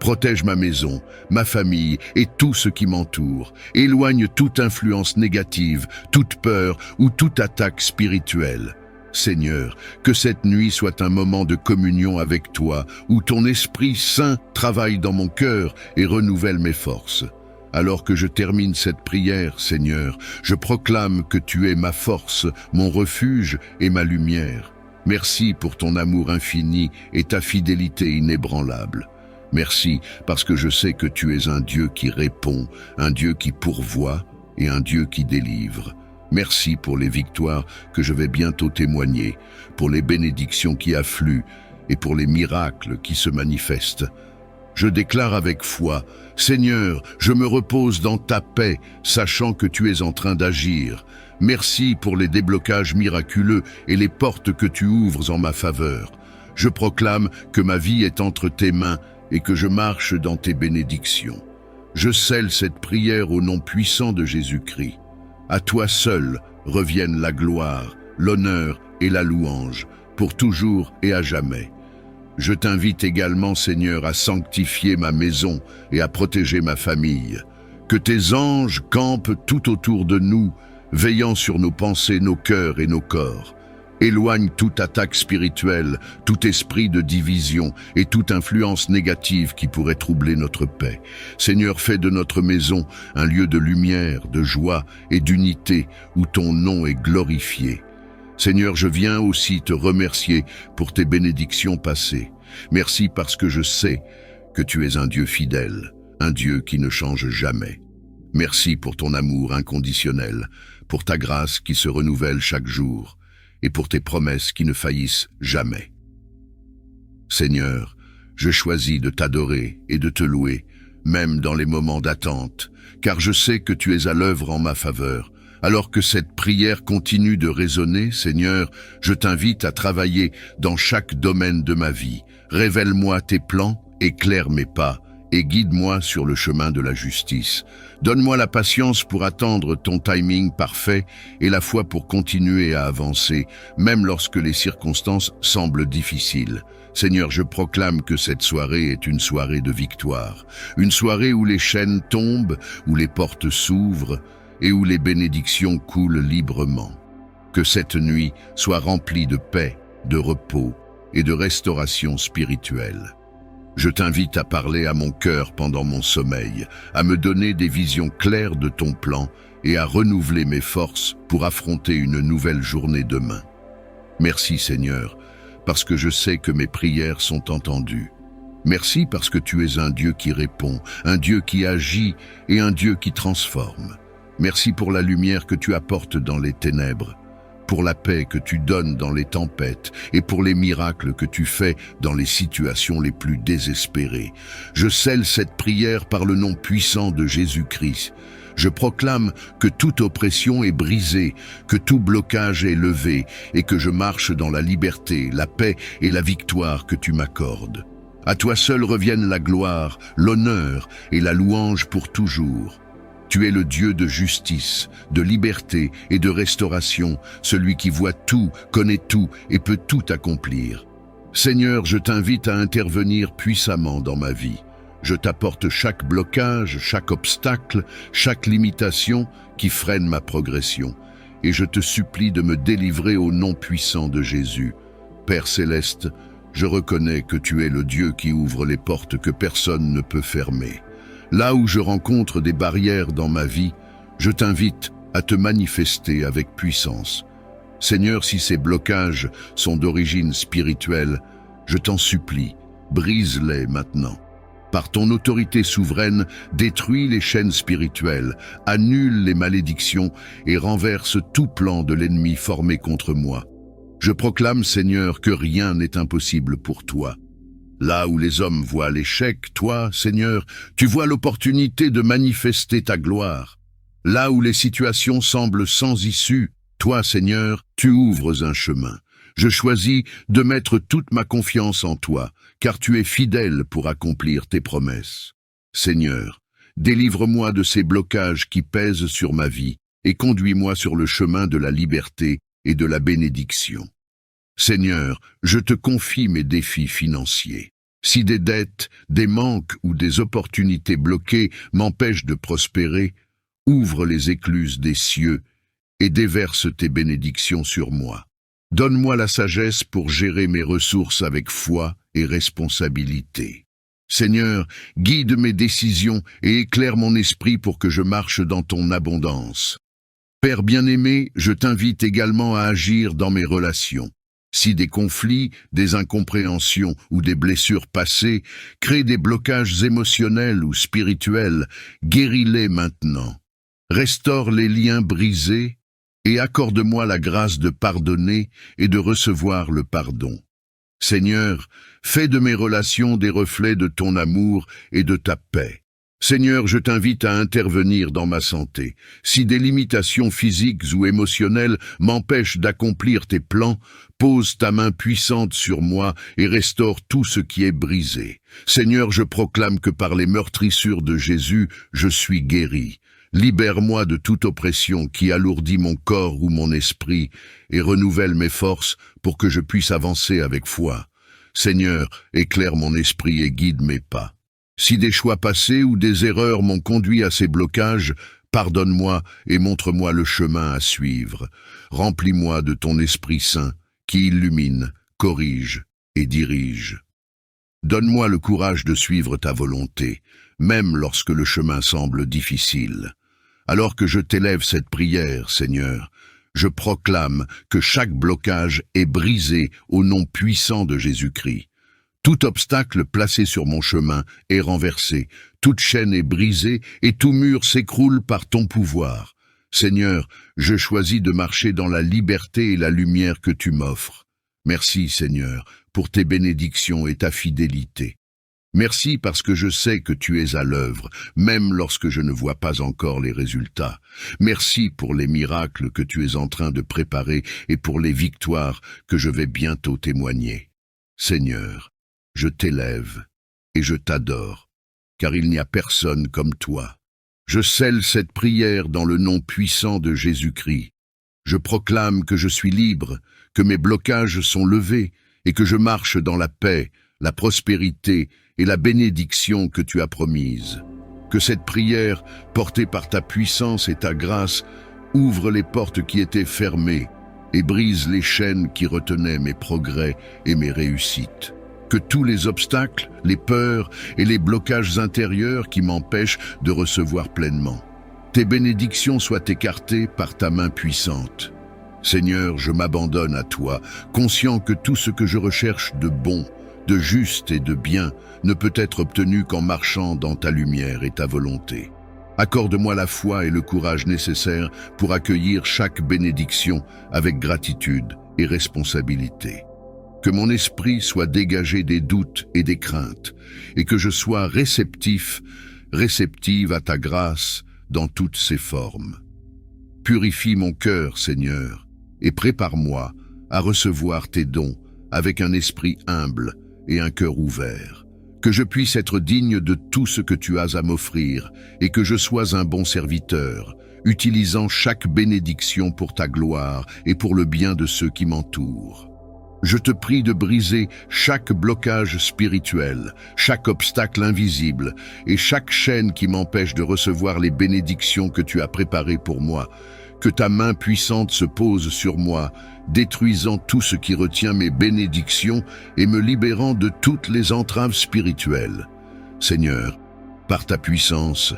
Protège ma maison, ma famille et tout ce qui m'entoure. Éloigne toute influence négative, toute peur ou toute attaque spirituelle. Seigneur, que cette nuit soit un moment de communion avec toi, où ton Esprit Saint travaille dans mon cœur et renouvelle mes forces. Alors que je termine cette prière, Seigneur, je proclame que tu es ma force, mon refuge et ma lumière. Merci pour ton amour infini et ta fidélité inébranlable. Merci parce que je sais que tu es un Dieu qui répond, un Dieu qui pourvoit et un Dieu qui délivre. Merci pour les victoires que je vais bientôt témoigner, pour les bénédictions qui affluent et pour les miracles qui se manifestent. Je déclare avec foi, Seigneur, je me repose dans ta paix, sachant que tu es en train d'agir. Merci pour les déblocages miraculeux et les portes que tu ouvres en ma faveur. Je proclame que ma vie est entre tes mains et que je marche dans tes bénédictions. Je scelle cette prière au nom puissant de Jésus-Christ. À toi seul reviennent la gloire, l'honneur et la louange, pour toujours et à jamais. Je t'invite également, Seigneur, à sanctifier ma maison et à protéger ma famille. Que tes anges campent tout autour de nous, veillant sur nos pensées, nos cœurs et nos corps. Éloigne toute attaque spirituelle, tout esprit de division et toute influence négative qui pourrait troubler notre paix. Seigneur, fais de notre maison un lieu de lumière, de joie et d'unité où ton nom est glorifié. Seigneur, je viens aussi te remercier pour tes bénédictions passées. Merci parce que je sais que tu es un Dieu fidèle, un Dieu qui ne change jamais. Merci pour ton amour inconditionnel, pour ta grâce qui se renouvelle chaque jour, et pour tes promesses qui ne faillissent jamais. Seigneur, je choisis de t'adorer et de te louer, même dans les moments d'attente, car je sais que tu es à l'œuvre en ma faveur. Alors que cette prière continue de résonner, Seigneur, je t'invite à travailler dans chaque domaine de ma vie. Révèle-moi tes plans, éclaire mes pas, et guide-moi sur le chemin de la justice. Donne-moi la patience pour attendre ton timing parfait et la foi pour continuer à avancer, même lorsque les circonstances semblent difficiles. Seigneur, je proclame que cette soirée est une soirée de victoire, une soirée où les chaînes tombent, où les portes s'ouvrent et où les bénédictions coulent librement. Que cette nuit soit remplie de paix, de repos et de restauration spirituelle. Je t'invite à parler à mon cœur pendant mon sommeil, à me donner des visions claires de ton plan et à renouveler mes forces pour affronter une nouvelle journée demain. Merci Seigneur, parce que je sais que mes prières sont entendues. Merci parce que tu es un Dieu qui répond, un Dieu qui agit et un Dieu qui transforme. Merci pour la lumière que tu apportes dans les ténèbres, pour la paix que tu donnes dans les tempêtes et pour les miracles que tu fais dans les situations les plus désespérées. Je scelle cette prière par le nom puissant de Jésus-Christ. Je proclame que toute oppression est brisée, que tout blocage est levé et que je marche dans la liberté, la paix et la victoire que tu m'accordes. À toi seul reviennent la gloire, l'honneur et la louange pour toujours. Tu es le Dieu de justice, de liberté et de restauration, celui qui voit tout, connaît tout et peut tout accomplir. Seigneur, je t'invite à intervenir puissamment dans ma vie. Je t'apporte chaque blocage, chaque obstacle, chaque limitation qui freine ma progression. Et je te supplie de me délivrer au nom puissant de Jésus. Père céleste, je reconnais que tu es le Dieu qui ouvre les portes que personne ne peut fermer. Là où je rencontre des barrières dans ma vie, je t'invite à te manifester avec puissance. Seigneur, si ces blocages sont d'origine spirituelle, je t'en supplie, brise-les maintenant. Par ton autorité souveraine, détruis les chaînes spirituelles, annule les malédictions et renverse tout plan de l'ennemi formé contre moi. Je proclame, Seigneur, que rien n'est impossible pour toi. Là où les hommes voient l'échec, toi, Seigneur, tu vois l'opportunité de manifester ta gloire. Là où les situations semblent sans issue, toi, Seigneur, tu ouvres un chemin. Je choisis de mettre toute ma confiance en toi, car tu es fidèle pour accomplir tes promesses. Seigneur, délivre-moi de ces blocages qui pèsent sur ma vie et conduis-moi sur le chemin de la liberté et de la bénédiction. Seigneur, je te confie mes défis financiers. Si des dettes, des manques ou des opportunités bloquées m'empêchent de prospérer, ouvre les écluses des cieux et déverse tes bénédictions sur moi. Donne-moi la sagesse pour gérer mes ressources avec foi et responsabilité. Seigneur, guide mes décisions et éclaire mon esprit pour que je marche dans ton abondance. Père bien-aimé, je t'invite également à agir dans mes relations. Si des conflits, des incompréhensions ou des blessures passées créent des blocages émotionnels ou spirituels, guéris-les maintenant. Restaure les liens brisés et accorde-moi la grâce de pardonner et de recevoir le pardon. Seigneur, fais de mes relations des reflets de ton amour et de ta paix. Seigneur, je t'invite à intervenir dans ma santé. Si des limitations physiques ou émotionnelles m'empêchent d'accomplir tes plans, pose ta main puissante sur moi et restaure tout ce qui est brisé. Seigneur, je proclame que par les meurtrissures de Jésus, je suis guéri. Libère-moi de toute oppression qui alourdit mon corps ou mon esprit et renouvelle mes forces pour que je puisse avancer avec foi. Seigneur, éclaire mon esprit et guide mes pas. Si des choix passés ou des erreurs m'ont conduit à ces blocages, pardonne-moi et montre-moi le chemin à suivre. Remplis-moi de ton Esprit Saint qui illumine, corrige et dirige. Donne-moi le courage de suivre ta volonté, même lorsque le chemin semble difficile. Alors que je t'élève cette prière, Seigneur, je proclame que chaque blocage est brisé au nom puissant de Jésus-Christ. Tout obstacle placé sur mon chemin est renversé, toute chaîne est brisée et tout mur s'écroule par ton pouvoir. Seigneur, je choisis de marcher dans la liberté et la lumière que tu m'offres. Merci, Seigneur, pour tes bénédictions et ta fidélité. Merci parce que je sais que tu es à l'œuvre, même lorsque je ne vois pas encore les résultats. Merci pour les miracles que tu es en train de préparer et pour les victoires que je vais bientôt témoigner. Seigneur, je t'élève et je t'adore, car il n'y a personne comme toi. Je scelle cette prière dans le nom puissant de Jésus-Christ. Je proclame que je suis libre, que mes blocages sont levés et que je marche dans la paix, la prospérité et la bénédiction que tu as promise. Que cette prière, portée par ta puissance et ta grâce, ouvre les portes qui étaient fermées et brise les chaînes qui retenaient mes progrès et mes réussites. Que tous les obstacles, les peurs et les blocages intérieurs qui m'empêchent de recevoir pleinement. Tes bénédictions soient écartées par ta main puissante. Seigneur, je m'abandonne à toi, conscient que tout ce que je recherche de bon, de juste et de bien ne peut être obtenu qu'en marchant dans ta lumière et ta volonté. Accorde-moi la foi et le courage nécessaires pour accueillir chaque bénédiction avec gratitude et responsabilité. Que mon esprit soit dégagé des doutes et des craintes, et que je sois réceptive à ta grâce dans toutes ses formes. Purifie mon cœur, Seigneur, et prépare-moi à recevoir tes dons avec un esprit humble et un cœur ouvert. Que je puisse être digne de tout ce que tu as à m'offrir, et que je sois un bon serviteur, utilisant chaque bénédiction pour ta gloire et pour le bien de ceux qui m'entourent. Je te prie de briser chaque blocage spirituel, chaque obstacle invisible et chaque chaîne qui m'empêche de recevoir les bénédictions que tu as préparées pour moi. Que ta main puissante se pose sur moi, détruisant tout ce qui retient mes bénédictions et me libérant de toutes les entraves spirituelles. Seigneur, par ta puissance,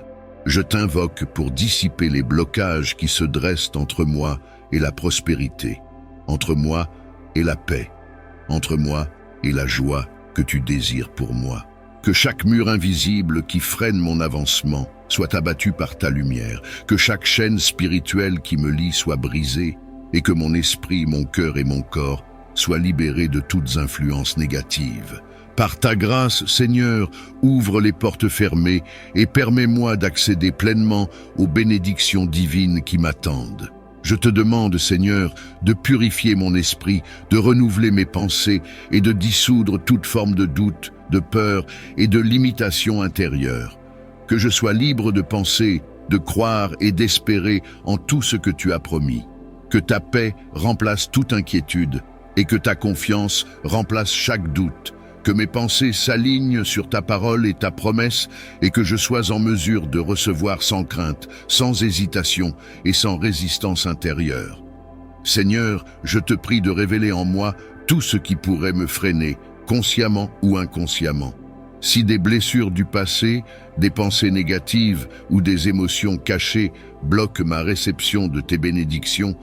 je t'invoque pour dissiper les blocages qui se dressent entre moi et la prospérité, entre moi et la paix, entre moi et la joie que tu désires pour moi. Que chaque mur invisible qui freine mon avancement soit abattu par ta lumière, que chaque chaîne spirituelle qui me lie soit brisée, et que mon esprit, mon cœur et mon corps soient libérés de toutes influences négatives. Par ta grâce, Seigneur, ouvre les portes fermées et permets-moi d'accéder pleinement aux bénédictions divines qui m'attendent. Je te demande, Seigneur, de purifier mon esprit, de renouveler mes pensées et de dissoudre toute forme de doute, de peur et de limitation intérieure. Que je sois libre de penser, de croire et d'espérer en tout ce que tu as promis. Que ta paix remplace toute inquiétude et que ta confiance remplace chaque doute. Que mes pensées s'alignent sur ta parole et ta promesse et que je sois en mesure de recevoir sans crainte, sans hésitation et sans résistance intérieure. Seigneur, je te prie de révéler en moi tout ce qui pourrait me freiner, consciemment ou inconsciemment. Si des blessures du passé, des pensées négatives ou des émotions cachées bloquent ma réception de tes bénédictions,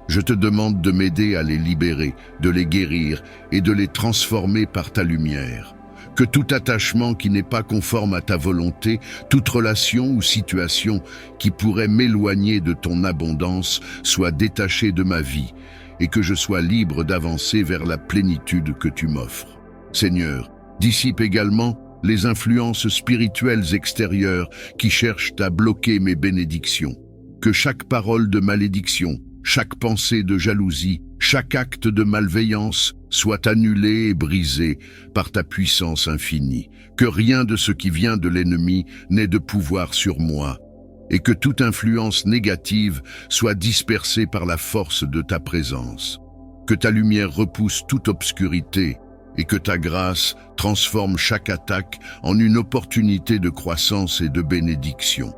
je te demande de m'aider à les libérer, de les guérir et de les transformer par ta lumière. Que tout attachement qui n'est pas conforme à ta volonté, toute relation ou situation qui pourrait m'éloigner de ton abondance soit détaché de ma vie et que je sois libre d'avancer vers la plénitude que tu m'offres. Seigneur, dissipe également les influences spirituelles extérieures qui cherchent à bloquer mes bénédictions. Que chaque parole de malédiction, chaque pensée de jalousie, chaque acte de malveillance soit annulé et brisé par ta puissance infinie. Que rien de ce qui vient de l'ennemi n'ait de pouvoir sur moi, et que toute influence négative soit dispersée par la force de ta présence. Que ta lumière repousse toute obscurité, et que ta grâce transforme chaque attaque en une opportunité de croissance et de bénédiction.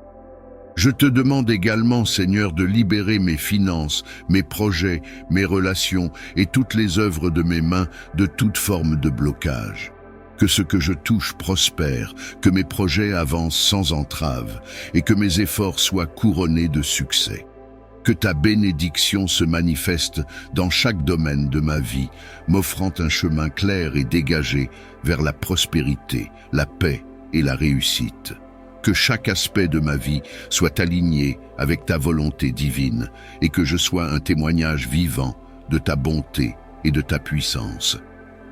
Je te demande également, Seigneur, de libérer mes finances, mes projets, mes relations et toutes les œuvres de mes mains de toute forme de blocage. Que ce que je touche prospère, que mes projets avancent sans entrave et que mes efforts soient couronnés de succès. Que ta bénédiction se manifeste dans chaque domaine de ma vie, m'offrant un chemin clair et dégagé vers la prospérité, la paix et la réussite. Que chaque aspect de ma vie soit aligné avec ta volonté divine et que je sois un témoignage vivant de ta bonté et de ta puissance.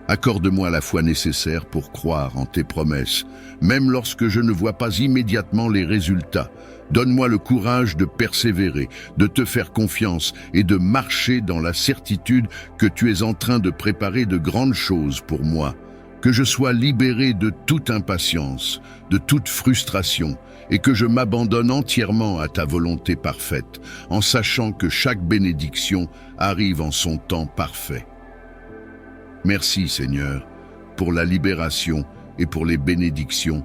Accorde-moi la foi nécessaire pour croire en tes promesses, même lorsque je ne vois pas immédiatement les résultats. Donne-moi le courage de persévérer, de te faire confiance et de marcher dans la certitude que tu es en train de préparer de grandes choses pour moi. Que je sois libéré de toute impatience, de toute frustration, et que je m'abandonne entièrement à ta volonté parfaite, en sachant que chaque bénédiction arrive en son temps parfait. Merci, Seigneur, pour la libération et pour les bénédictions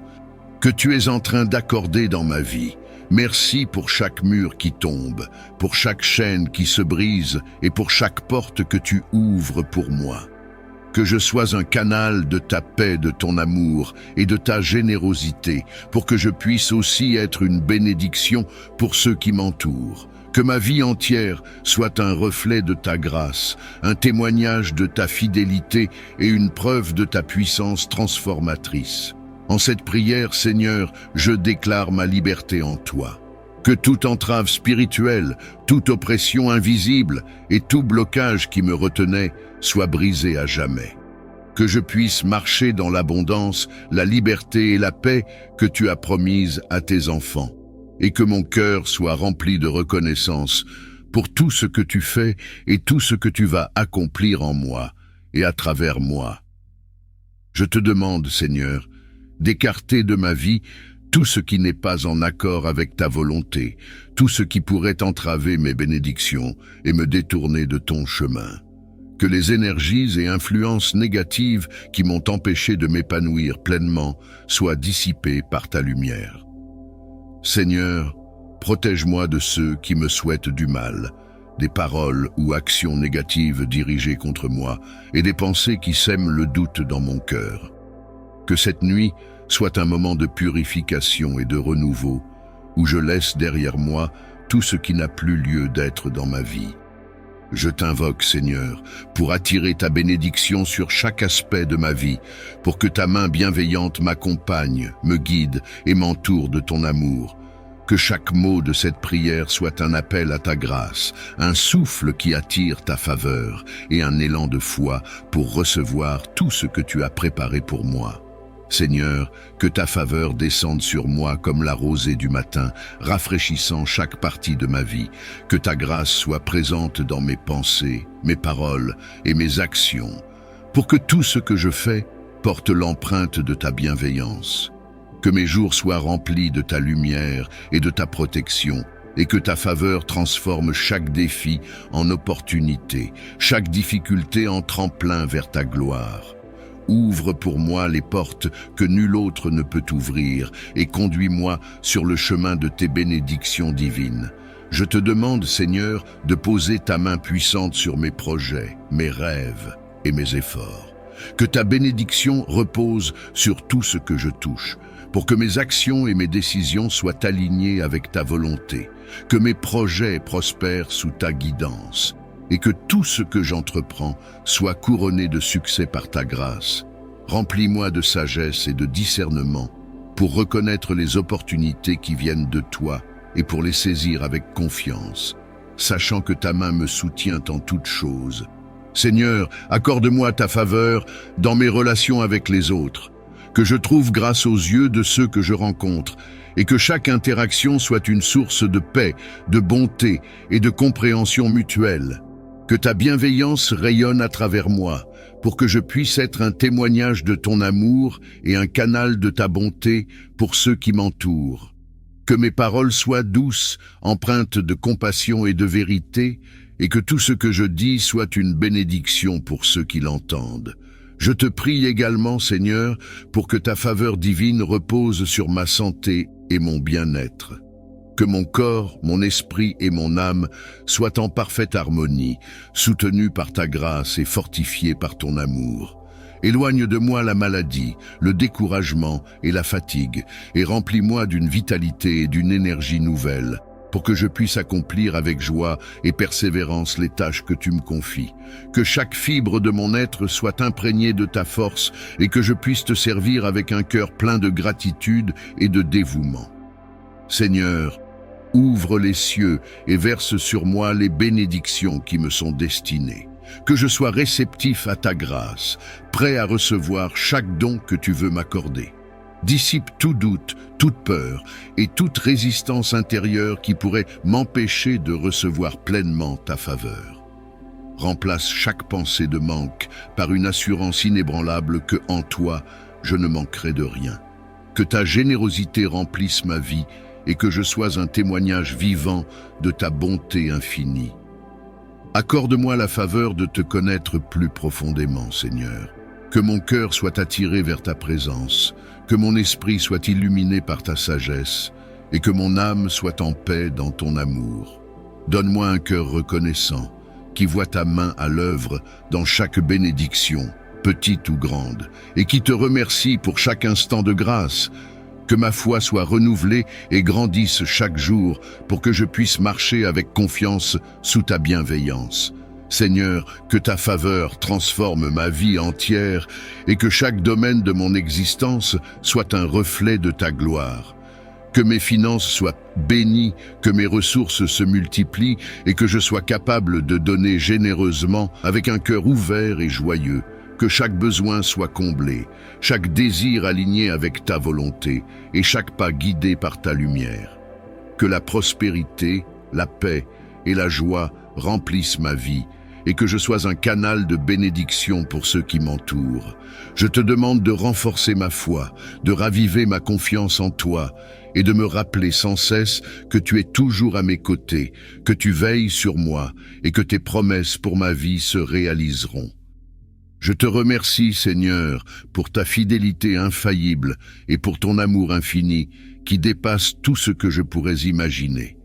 que tu es en train d'accorder dans ma vie. Merci pour chaque mur qui tombe, pour chaque chaîne qui se brise et pour chaque porte que tu ouvres pour moi. Que je sois un canal de ta paix, de ton amour et de ta générosité, pour que je puisse aussi être une bénédiction pour ceux qui m'entourent. Que ma vie entière soit un reflet de ta grâce, un témoignage de ta fidélité et une preuve de ta puissance transformatrice. En cette prière, Seigneur, je déclare ma liberté en toi. Que toute entrave spirituelle, toute oppression invisible et tout blocage qui me retenait soit brisé à jamais. Que je puisse marcher dans l'abondance, la liberté et la paix que tu as promises à tes enfants. Et que mon cœur soit rempli de reconnaissance pour tout ce que tu fais et tout ce que tu vas accomplir en moi et à travers moi. Je te demande, Seigneur, d'écarter de ma vie tout ce qui n'est pas en accord avec ta volonté, tout ce qui pourrait entraver mes bénédictions et me détourner de ton chemin. Que les énergies et influences négatives qui m'ont empêché de m'épanouir pleinement soient dissipées par ta lumière. Seigneur, protège-moi de ceux qui me souhaitent du mal, des paroles ou actions négatives dirigées contre moi et des pensées qui sèment le doute dans mon cœur. Que cette nuit soit un moment de purification et de renouveau, où je laisse derrière moi tout ce qui n'a plus lieu d'être dans ma vie. Je t'invoque, Seigneur, pour attirer ta bénédiction sur chaque aspect de ma vie, pour que ta main bienveillante m'accompagne, me guide et m'entoure de ton amour. Que chaque mot de cette prière soit un appel à ta grâce, un souffle qui attire ta faveur et un élan de foi pour recevoir tout ce que tu as préparé pour moi. Seigneur, que ta faveur descende sur moi comme la rosée du matin, rafraîchissant chaque partie de ma vie. Que ta grâce soit présente dans mes pensées, mes paroles et mes actions, pour que tout ce que je fais porte l'empreinte de ta bienveillance. Que mes jours soient remplis de ta lumière et de ta protection, et que ta faveur transforme chaque défi en opportunité, chaque difficulté en tremplin vers ta gloire. Ouvre pour moi les portes que nul autre ne peut ouvrir et conduis-moi sur le chemin de tes bénédictions divines. Je te demande, Seigneur, de poser ta main puissante sur mes projets, mes rêves et mes efforts. Que ta bénédiction repose sur tout ce que je touche, pour que mes actions et mes décisions soient alignées avec ta volonté, que mes projets prospèrent sous ta guidance, et que tout ce que j'entreprends soit couronné de succès par ta grâce. Remplis-moi de sagesse et de discernement pour reconnaître les opportunités qui viennent de toi et pour les saisir avec confiance. sachant que ta main me soutient en toutes choses. Seigneur, accorde-moi ta faveur dans mes relations avec les autres, que je trouve grâce aux yeux de ceux que je rencontre, et que chaque interaction soit une source de paix, de bonté et de compréhension mutuelle. Que ta bienveillance rayonne à travers moi, pour que je puisse être un témoignage de ton amour et un canal de ta bonté pour ceux qui m'entourent. Que mes paroles soient douces, empreintes de compassion et de vérité, et que tout ce que je dis soit une bénédiction pour ceux qui l'entendent. Je te prie également, Seigneur, pour que ta faveur divine repose sur ma santé et mon bien-être. Que mon corps, mon esprit et mon âme soient en parfaite harmonie, soutenus par ta grâce et fortifiés par ton amour. Éloigne de moi la maladie, le découragement et la fatigue, et remplis-moi d'une vitalité et d'une énergie nouvelle, pour que je puisse accomplir avec joie et persévérance les tâches que tu me confies. Que chaque fibre de mon être soit imprégnée de ta force et que je puisse te servir avec un cœur plein de gratitude et de dévouement. Seigneur, ouvre les cieux et verse sur moi les bénédictions qui me sont destinées. Que je sois réceptif à ta grâce, prêt à recevoir chaque don que tu veux m'accorder. Dissipe tout doute, toute peur et toute résistance intérieure qui pourrait m'empêcher de recevoir pleinement ta faveur. Remplace chaque pensée de manque par une assurance inébranlable que, en toi, je ne manquerai de rien. Que ta générosité remplisse ma vie et que je sois un témoignage vivant de ta bonté infinie. Accorde-moi la faveur de te connaître plus profondément, Seigneur. Que mon cœur soit attiré vers ta présence, que mon esprit soit illuminé par ta sagesse, et que mon âme soit en paix dans ton amour. Donne-moi un cœur reconnaissant, qui voit ta main à l'œuvre dans chaque bénédiction, petite ou grande, et qui te remercie pour chaque instant de grâce. Que ma foi soit renouvelée et grandisse chaque jour pour que je puisse marcher avec confiance sous ta bienveillance. Seigneur, que ta faveur transforme ma vie entière et que chaque domaine de mon existence soit un reflet de ta gloire. Que mes finances soient bénies, que mes ressources se multiplient et que je sois capable de donner généreusement avec un cœur ouvert et joyeux. Que chaque besoin soit comblé, chaque désir aligné avec ta volonté et chaque pas guidé par ta lumière. Que la prospérité, la paix et la joie remplissent ma vie et que je sois un canal de bénédiction pour ceux qui m'entourent. Je te demande de renforcer ma foi, de raviver ma confiance en toi et de me rappeler sans cesse que tu es toujours à mes côtés, que tu veilles sur moi et que tes promesses pour ma vie se réaliseront. Je te remercie, Seigneur, pour ta fidélité infaillible et pour ton amour infini qui dépasse tout ce que je pourrais imaginer.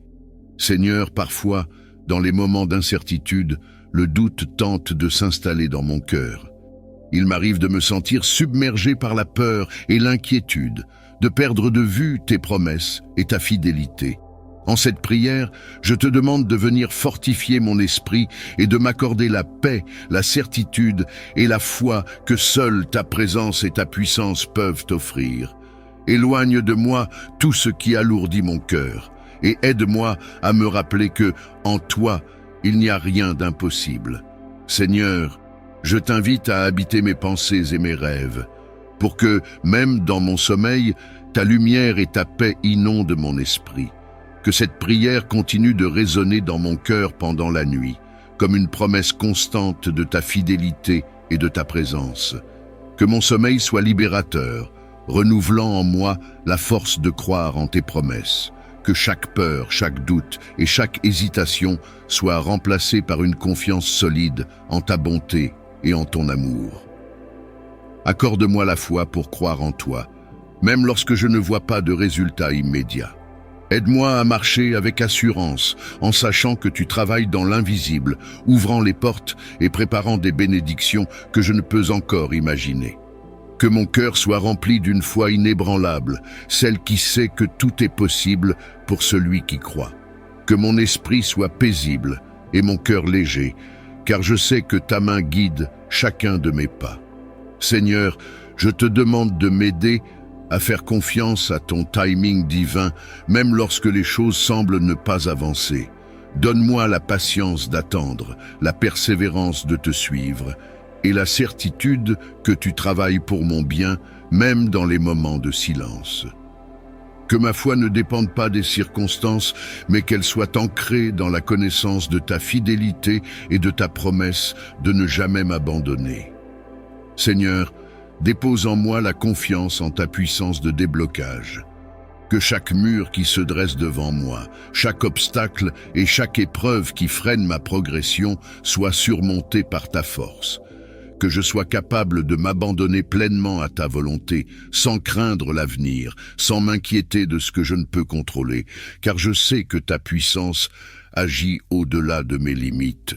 Seigneur, parfois, dans les moments d'incertitude, le doute tente de s'installer dans mon cœur. Il m'arrive de me sentir submergé par la peur et l'inquiétude, de perdre de vue tes promesses et ta fidélité. En cette prière, je te demande de venir fortifier mon esprit et de m'accorder la paix, la certitude et la foi que seule ta présence et ta puissance peuvent offrir. Éloigne de moi tout ce qui alourdit mon cœur et aide-moi à me rappeler que, en toi, il n'y a rien d'impossible. Seigneur, je t'invite à habiter mes pensées et mes rêves, pour que, même dans mon sommeil, ta lumière et ta paix inondent mon esprit. Que cette prière continue de résonner dans mon cœur pendant la nuit, comme une promesse constante de ta fidélité et de ta présence. Que mon sommeil soit libérateur, renouvelant en moi la force de croire en tes promesses. Que chaque peur, chaque doute et chaque hésitation soient remplacés par une confiance solide en ta bonté et en ton amour. Accorde-moi la foi pour croire en toi, même lorsque je ne vois pas de résultats immédiats. Aide-moi à marcher avec assurance, en sachant que tu travailles dans l'invisible, ouvrant les portes et préparant des bénédictions que je ne peux encore imaginer. Que mon cœur soit rempli d'une foi inébranlable, celle qui sait que tout est possible pour celui qui croit. Que mon esprit soit paisible et mon cœur léger, car je sais que ta main guide chacun de mes pas. Seigneur, je te demande de m'aider à faire confiance à ton timing divin, même lorsque les choses semblent ne pas avancer. Donne-moi la patience d'attendre, la persévérance de te suivre, et la certitude que tu travailles pour mon bien, même dans les moments de silence. Que ma foi ne dépende pas des circonstances, mais qu'elle soit ancrée dans la connaissance de ta fidélité et de ta promesse de ne jamais m'abandonner. Seigneur, dépose en moi la confiance en ta puissance de déblocage. Que chaque mur qui se dresse devant moi, chaque obstacle et chaque épreuve qui freine ma progression soit surmonté par ta force. Que je sois capable de m'abandonner pleinement à ta volonté, sans craindre l'avenir, sans m'inquiéter de ce que je ne peux contrôler, car je sais que ta puissance agit au-delà de mes limites.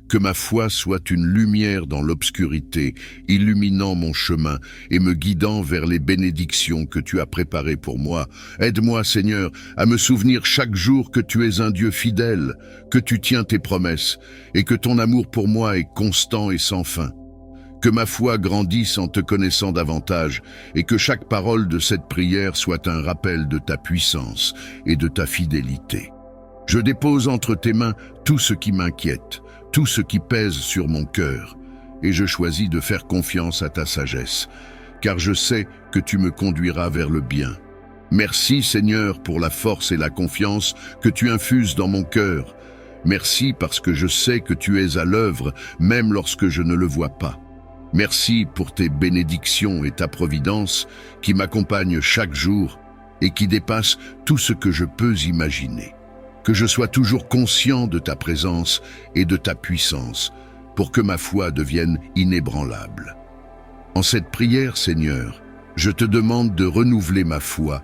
Que ma foi soit une lumière dans l'obscurité, illuminant mon chemin et me guidant vers les bénédictions que tu as préparées pour moi. Aide-moi, Seigneur, à me souvenir chaque jour que tu es un Dieu fidèle, que tu tiens tes promesses et que ton amour pour moi est constant et sans fin. Que ma foi grandisse en te connaissant davantage et que chaque parole de cette prière soit un rappel de ta puissance et de ta fidélité. Je dépose entre tes mains tout ce qui m'inquiète, tout ce qui pèse sur mon cœur, et je choisis de faire confiance à ta sagesse, car je sais que tu me conduiras vers le bien. Merci Seigneur pour la force et la confiance que tu infuses dans mon cœur. Merci parce que je sais que tu es à l'œuvre, même lorsque je ne le vois pas. Merci pour tes bénédictions et ta providence qui m'accompagnent chaque jour et qui dépassent tout ce que je peux imaginer. Que je sois toujours conscient de ta présence et de ta puissance pour que ma foi devienne inébranlable. En cette prière, Seigneur, je te demande de renouveler ma foi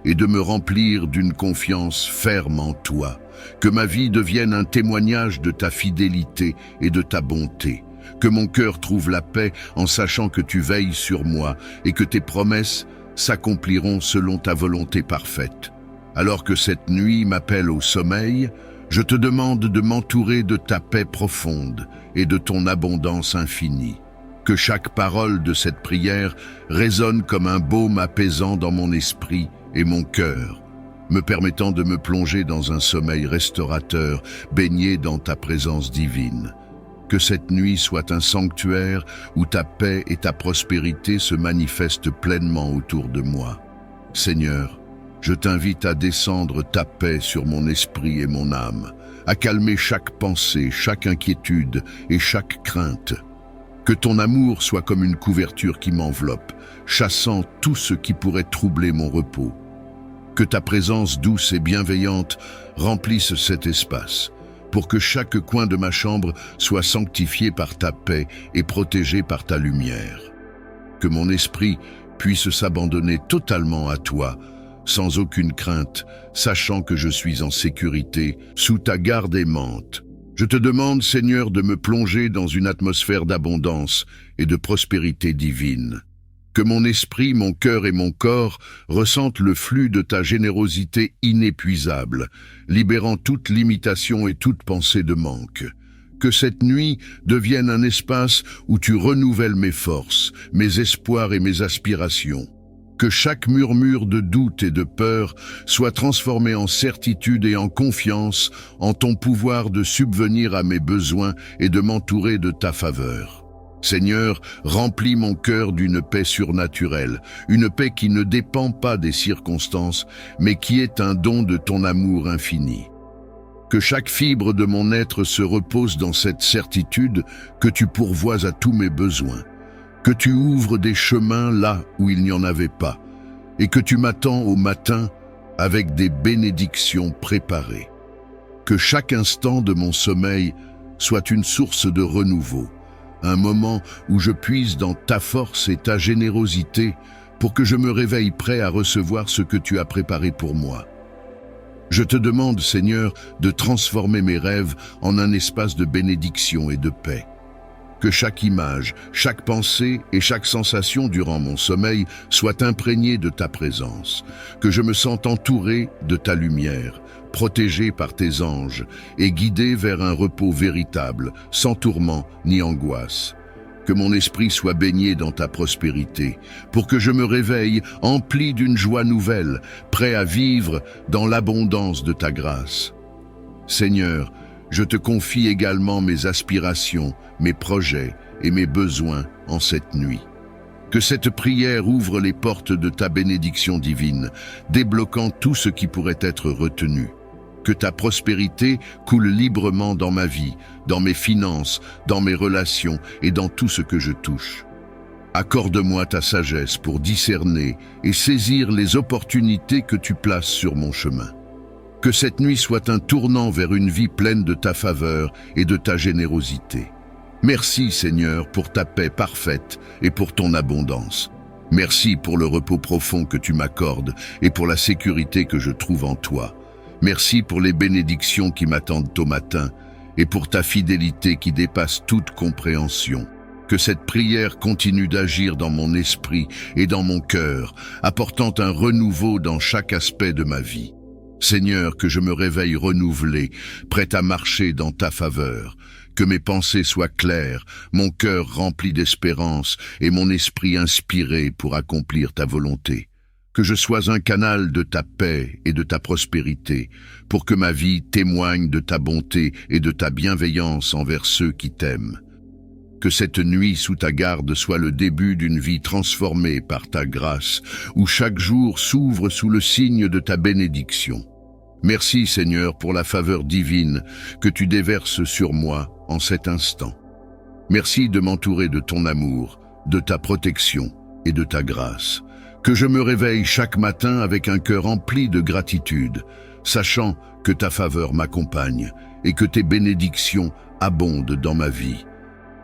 et de me remplir d'une confiance ferme en toi, que ma vie devienne un témoignage de ta fidélité et de ta bonté. Que mon cœur trouve la paix en sachant que tu veilles sur moi et que tes promesses s'accompliront selon ta volonté parfaite. Alors que cette nuit m'appelle au sommeil, je te demande de m'entourer de ta paix profonde et de ton abondance infinie. Que chaque parole de cette prière résonne comme un baume apaisant dans mon esprit et mon cœur, me permettant de me plonger dans un sommeil restaurateur, baigné dans ta présence divine. Que cette nuit soit un sanctuaire où ta paix et ta prospérité se manifestent pleinement autour de moi. Seigneur, je t'invite à descendre ta paix sur mon esprit et mon âme, à calmer chaque pensée, chaque inquiétude et chaque crainte. Que ton amour soit comme une couverture qui m'enveloppe, chassant tout ce qui pourrait troubler mon repos. Que ta présence douce et bienveillante remplisse cet espace, pour que chaque coin de ma chambre soit sanctifié par ta paix et protégé par ta lumière. Que mon esprit puisse s'abandonner totalement à toi, sans aucune crainte, sachant que je suis en sécurité, sous ta garde aimante. Je te demande, Seigneur, de me plonger dans une atmosphère d'abondance et de prospérité divine. Que mon esprit, mon cœur et mon corps ressentent le flux de ta générosité inépuisable, libérant toute limitation et toute pensée de manque. Que cette nuit devienne un espace où tu renouvelles mes forces, mes espoirs et mes aspirations. Que chaque murmure de doute et de peur soit transformé en certitude et en confiance en ton pouvoir de subvenir à mes besoins et de m'entourer de ta faveur. Seigneur, remplis mon cœur d'une paix surnaturelle, une paix qui ne dépend pas des circonstances, mais qui est un don de ton amour infini. Que chaque fibre de mon être se repose dans cette certitude que tu pourvois à tous mes besoins, que tu ouvres des chemins là où il n'y en avait pas, et que tu m'attends au matin avec des bénédictions préparées. Que chaque instant de mon sommeil soit une source de renouveau, un moment où je puise dans ta force et ta générosité pour que je me réveille prêt à recevoir ce que tu as préparé pour moi. Je te demande, Seigneur, de transformer mes rêves en un espace de bénédiction et de paix. Que chaque image, chaque pensée et chaque sensation durant mon sommeil soit imprégnée de ta présence, que je me sente entouré de ta lumière, protégé par tes anges et guidé vers un repos véritable, sans tourment ni angoisse. Que mon esprit soit baigné dans ta prospérité, pour que je me réveille empli d'une joie nouvelle, prêt à vivre dans l'abondance de ta grâce. Seigneur, je te confie également mes aspirations, mes projets et mes besoins en cette nuit. Que cette prière ouvre les portes de ta bénédiction divine, débloquant tout ce qui pourrait être retenu. Que ta prospérité coule librement dans ma vie, dans mes finances, dans mes relations et dans tout ce que je touche. Accorde-moi ta sagesse pour discerner et saisir les opportunités que tu places sur mon chemin. Que cette nuit soit un tournant vers une vie pleine de ta faveur et de ta générosité. Merci Seigneur pour ta paix parfaite et pour ton abondance. Merci pour le repos profond que tu m'accordes et pour la sécurité que je trouve en toi. Merci pour les bénédictions qui m'attendent au matin et pour ta fidélité qui dépasse toute compréhension. Que cette prière continue d'agir dans mon esprit et dans mon cœur, apportant un renouveau dans chaque aspect de ma vie. Seigneur, que je me réveille renouvelé, prêt à marcher dans ta faveur. Que mes pensées soient claires, mon cœur rempli d'espérance et mon esprit inspiré pour accomplir ta volonté. Que je sois un canal de ta paix et de ta prospérité, pour que ma vie témoigne de ta bonté et de ta bienveillance envers ceux qui t'aiment. Que cette nuit sous ta garde soit le début d'une vie transformée par ta grâce, où chaque jour s'ouvre sous le signe de ta bénédiction. Merci Seigneur pour la faveur divine que tu déverses sur moi en cet instant. Merci de m'entourer de ton amour, de ta protection et de ta grâce. Que je me réveille chaque matin avec un cœur empli de gratitude, sachant que ta faveur m'accompagne et que tes bénédictions abondent dans ma vie.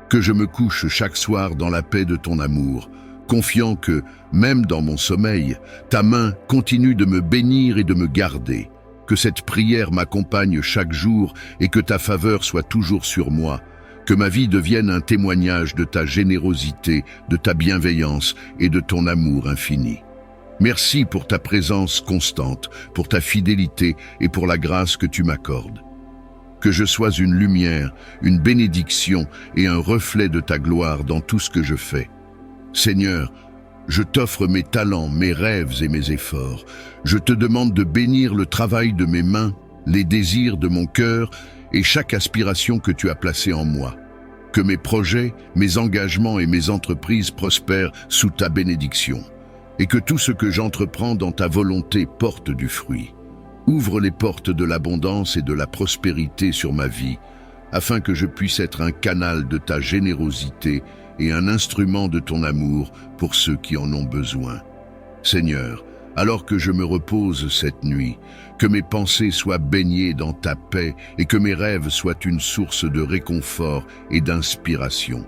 Que je me couche chaque soir dans la paix de ton amour, confiant que, même dans mon sommeil, ta main continue de me bénir et de me garder. Que cette prière m'accompagne chaque jour et que ta faveur soit toujours sur moi. Que ma vie devienne un témoignage de ta générosité, de ta bienveillance et de ton amour infini. Merci pour ta présence constante, pour ta fidélité et pour la grâce que tu m'accordes. Que je sois une lumière, une bénédiction et un reflet de ta gloire dans tout ce que je fais. Seigneur, je t'offre mes talents, mes rêves et mes efforts. Je te demande de bénir le travail de mes mains, les désirs de mon cœur et chaque aspiration que tu as placée en moi. Que mes projets, mes engagements et mes entreprises prospèrent sous ta bénédiction. Et que tout ce que j'entreprends dans ta volonté porte du fruit. Ouvre les portes de l'abondance et de la prospérité sur ma vie, afin que je puisse être un canal de ta générosité et un instrument de ton amour pour ceux qui en ont besoin. Seigneur, alors que je me repose cette nuit, que mes pensées soient baignées dans ta paix et que mes rêves soient une source de réconfort et d'inspiration.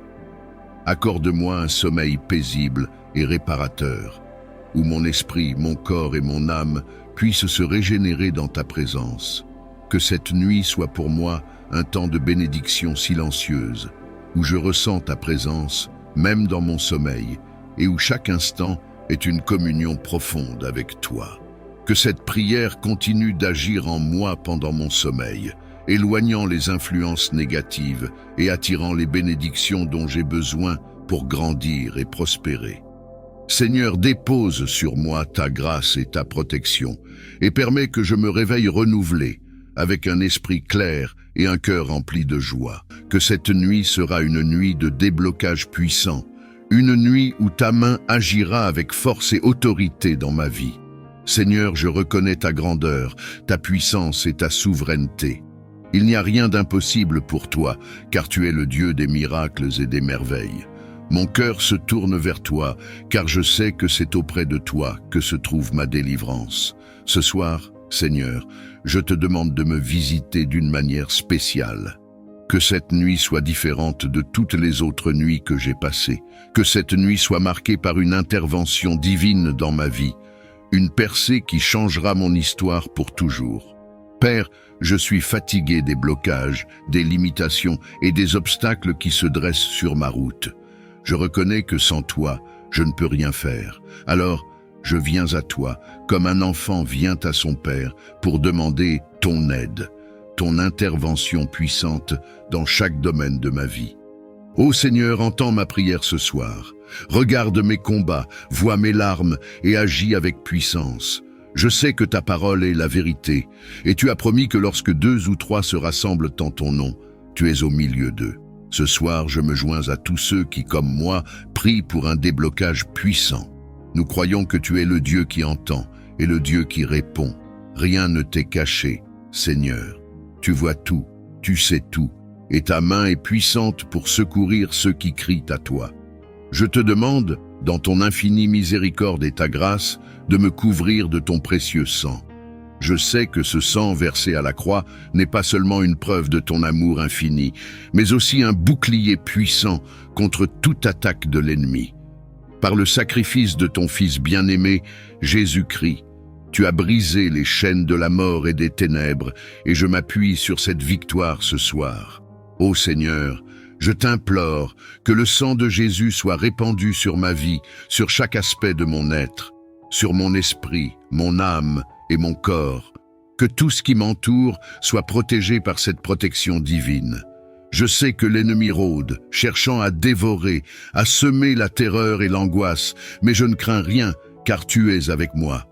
Accorde-moi un sommeil paisible et réparateur, où mon esprit, mon corps et mon âme puissent se régénérer dans ta présence. Que cette nuit soit pour moi un temps de bénédiction silencieuse, où je ressens ta présence, même dans mon sommeil, et où chaque instant est une communion profonde avec toi. Que cette prière continue d'agir en moi pendant mon sommeil, éloignant les influences négatives et attirant les bénédictions dont j'ai besoin pour grandir et prospérer. Seigneur, dépose sur moi ta grâce et ta protection, et permets que je me réveille renouvelé, avec un esprit clair et un cœur rempli de joie. Que cette nuit sera une nuit de déblocage puissant, une nuit où ta main agira avec force et autorité dans ma vie. Seigneur, je reconnais ta grandeur, ta puissance et ta souveraineté. Il n'y a rien d'impossible pour toi, car tu es le Dieu des miracles et des merveilles. Mon cœur se tourne vers toi, car je sais que c'est auprès de toi que se trouve ma délivrance. Ce soir, Seigneur, je te demande de me visiter d'une manière spéciale. Que cette nuit soit différente de toutes les autres nuits que j'ai passées. Que cette nuit soit marquée par une intervention divine dans ma vie, une percée qui changera mon histoire pour toujours. Père, je suis fatigué des blocages, des limitations et des obstacles qui se dressent sur ma route. Je reconnais que sans toi, je ne peux rien faire. Alors, je viens à toi, comme un enfant vient à son père, pour demander ton aide, ton intervention puissante dans chaque domaine de ma vie. Ô Seigneur, entends ma prière ce soir. Regarde mes combats, vois mes larmes et agis avec puissance. Je sais que ta parole est la vérité, et tu as promis que lorsque 2 ou 3 se rassemblent en ton nom, tu es au milieu d'eux. Ce soir, je me joins à tous ceux qui, comme moi, prient pour un déblocage puissant. Nous croyons que tu es le Dieu qui entend et le Dieu qui répond. Rien ne t'est caché, Seigneur. Tu vois tout, tu sais tout, et ta main est puissante pour secourir ceux qui crient à toi. Je te demande, dans ton infinie miséricorde et ta grâce, de me couvrir de ton précieux sang. Je sais que ce sang versé à la croix n'est pas seulement une preuve de ton amour infini, mais aussi un bouclier puissant contre toute attaque de l'ennemi. Par le sacrifice de ton Fils bien-aimé, Jésus-Christ, tu as brisé les chaînes de la mort et des ténèbres, et je m'appuie sur cette victoire ce soir. Ô Seigneur, je t'implore que le sang de Jésus soit répandu sur ma vie, sur chaque aspect de mon être, sur mon esprit, mon âme et mon corps, que tout ce qui m'entoure soit protégé par cette protection divine. Je sais que l'ennemi rôde, cherchant à dévorer, à semer la terreur et l'angoisse, mais je ne crains rien, car tu es avec moi.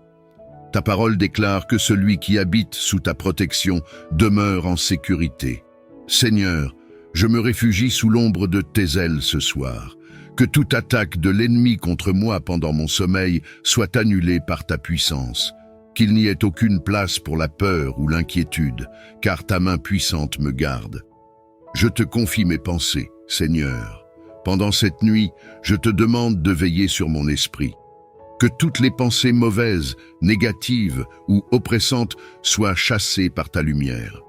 Ta parole déclare que celui qui habite sous ta protection demeure en sécurité. Seigneur, je me réfugie sous l'ombre de tes ailes ce soir. Que toute attaque de l'ennemi contre moi pendant mon sommeil soit annulée par ta puissance. Qu'il n'y ait aucune place pour la peur ou l'inquiétude, car ta main puissante me garde. Je te confie mes pensées, Seigneur. Pendant cette nuit, je te demande de veiller sur mon esprit. Que toutes les pensées mauvaises, négatives ou oppressantes soient chassées par ta lumière.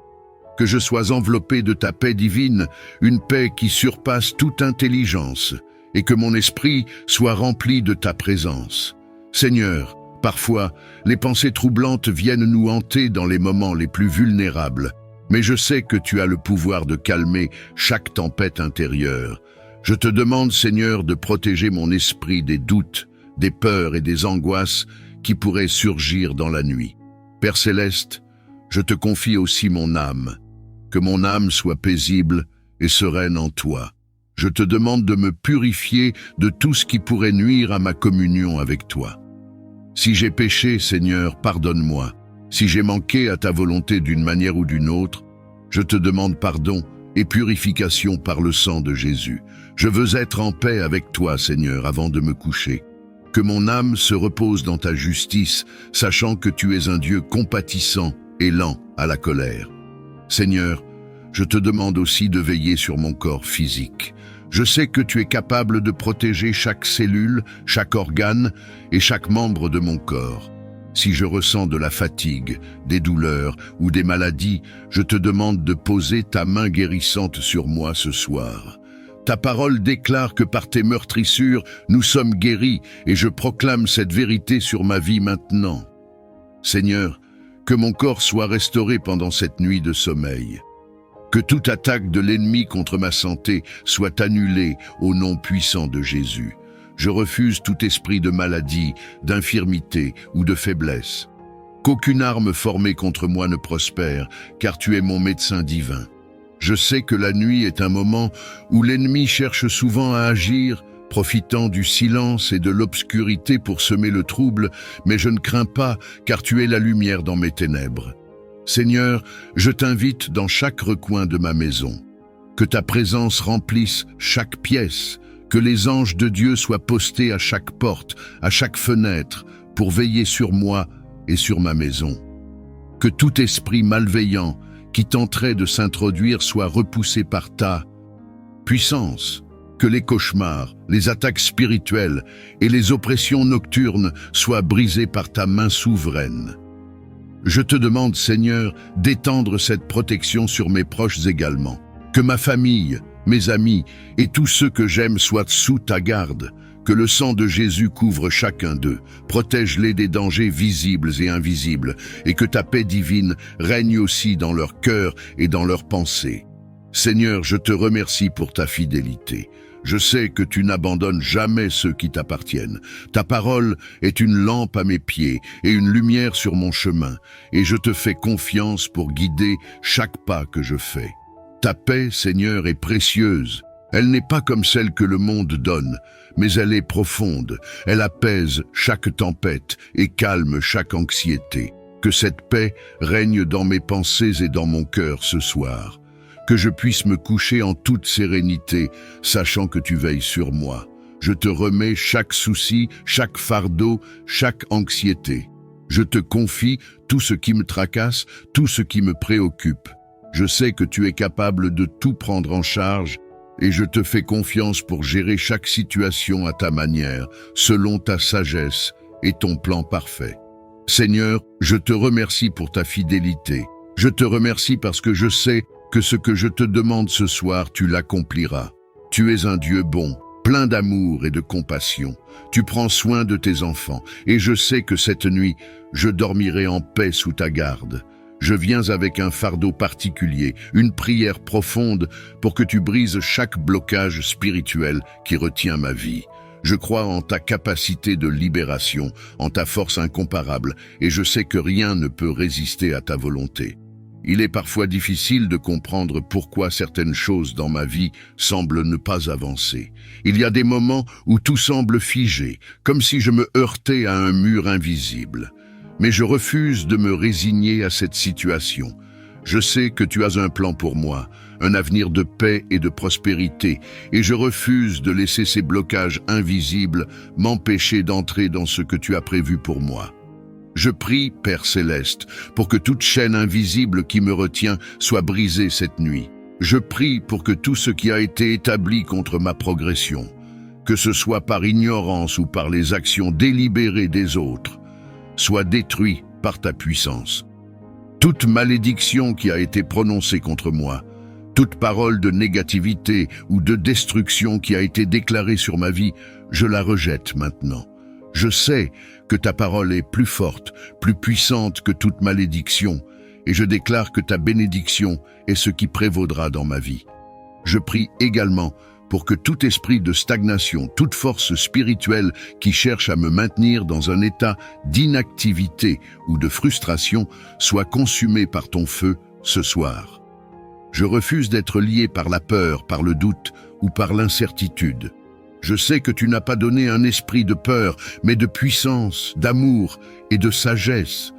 Que je sois enveloppé de ta paix divine, une paix qui surpasse toute intelligence, et que mon esprit soit rempli de ta présence. Seigneur, parfois, les pensées troublantes viennent nous hanter dans les moments les plus vulnérables, mais je sais que tu as le pouvoir de calmer chaque tempête intérieure. Je te demande, Seigneur, de protéger mon esprit des doutes, des peurs et des angoisses qui pourraient surgir dans la nuit. Père céleste, je te confie aussi mon âme. Que mon âme soit paisible et sereine en toi. Je te demande de me purifier de tout ce qui pourrait nuire à ma communion avec toi. Si j'ai péché, Seigneur, pardonne-moi. Si j'ai manqué à ta volonté d'une manière ou d'une autre, je te demande pardon et purification par le sang de Jésus. Je veux être en paix avec toi, Seigneur, avant de me coucher. Que mon âme se repose dans ta justice, sachant que tu es un Dieu compatissant et lent à la colère. Seigneur, je te demande aussi de veiller sur mon corps physique. Je sais que tu es capable de protéger chaque cellule, chaque organe et chaque membre de mon corps. Si je ressens de la fatigue, des douleurs ou des maladies, je te demande de poser ta main guérissante sur moi ce soir. Ta parole déclare que par tes meurtrissures, nous sommes guéris et je proclame cette vérité sur ma vie maintenant. Seigneur, que mon corps soit restauré pendant cette nuit de sommeil. Que toute attaque de l'ennemi contre ma santé soit annulée au nom puissant de Jésus. Je refuse tout esprit de maladie, d'infirmité ou de faiblesse. Qu'aucune arme formée contre moi ne prospère, car tu es mon médecin divin. Je sais que la nuit est un moment où l'ennemi cherche souvent à agir, profitant du silence et de l'obscurité pour semer le trouble, mais je ne crains pas, car tu es la lumière dans mes ténèbres. Seigneur, je t'invite dans chaque recoin de ma maison. Que ta présence remplisse chaque pièce, que les anges de Dieu soient postés à chaque porte, à chaque fenêtre, pour veiller sur moi et sur ma maison. Que tout esprit malveillant qui tenterait de s'introduire soit repoussé par ta puissance. Que les cauchemars, les attaques spirituelles et les oppressions nocturnes soient brisées par ta main souveraine. Je te demande, Seigneur, d'étendre cette protection sur mes proches également. Que ma famille, mes amis et tous ceux que j'aime soient sous ta garde. Que le sang de Jésus couvre chacun d'eux, protège-les des dangers visibles et invisibles, et que ta paix divine règne aussi dans leur cœur et dans leurs pensées. Seigneur, je te remercie pour ta fidélité. Je sais que tu n'abandonnes jamais ceux qui t'appartiennent. Ta parole est une lampe à mes pieds et une lumière sur mon chemin, et je te fais confiance pour guider chaque pas que je fais. Ta paix, Seigneur, est précieuse. Elle n'est pas comme celle que le monde donne, mais elle est profonde. Elle apaise chaque tempête et calme chaque anxiété. Que cette paix règne dans mes pensées et dans mon cœur ce soir. Que je puisse me coucher en toute sérénité, sachant que tu veilles sur moi. Je te remets chaque souci, chaque fardeau, chaque anxiété. Je te confie tout ce qui me tracasse, tout ce qui me préoccupe. Je sais que tu es capable de tout prendre en charge et je te fais confiance pour gérer chaque situation à ta manière, selon ta sagesse et ton plan parfait. Seigneur, je te remercie pour ta fidélité. Je te remercie parce que je sais que ce que je te demande ce soir, tu l'accompliras. Tu es un Dieu bon, plein d'amour et de compassion. Tu prends soin de tes enfants et je sais que cette nuit, je dormirai en paix sous ta garde. Je viens avec un fardeau particulier, une prière profonde pour que tu brises chaque blocage spirituel qui retient ma vie. Je crois en ta capacité de libération, en ta force incomparable, et je sais que rien ne peut résister à ta volonté. Il est parfois difficile de comprendre pourquoi certaines choses dans ma vie semblent ne pas avancer. Il y a des moments où tout semble figé, comme si je me heurtais à un mur invisible. Mais je refuse de me résigner à cette situation. Je sais que tu as un plan pour moi, un avenir de paix et de prospérité, et je refuse de laisser ces blocages invisibles m'empêcher d'entrer dans ce que tu as prévu pour moi. Je prie, Père Céleste, pour que toute chaîne invisible qui me retient soit brisée cette nuit. Je prie pour que tout ce qui a été établi contre ma progression, que ce soit par ignorance ou par les actions délibérées des autres, soit détruit par ta puissance. Toute malédiction qui a été prononcée contre moi, toute parole de négativité ou de destruction qui a été déclarée sur ma vie, je la rejette maintenant. Je sais que ta parole est plus forte, plus puissante que toute malédiction, et je déclare que ta bénédiction est ce qui prévaudra dans ma vie. Je prie également pour que tout esprit de stagnation, toute force spirituelle qui cherche à me maintenir dans un état d'inactivité ou de frustration soit consumée par ton feu ce soir. Je refuse d'être lié par la peur, par le doute ou par l'incertitude. Je sais que tu n'as pas donné un esprit de peur, mais de puissance, d'amour et de sagesse.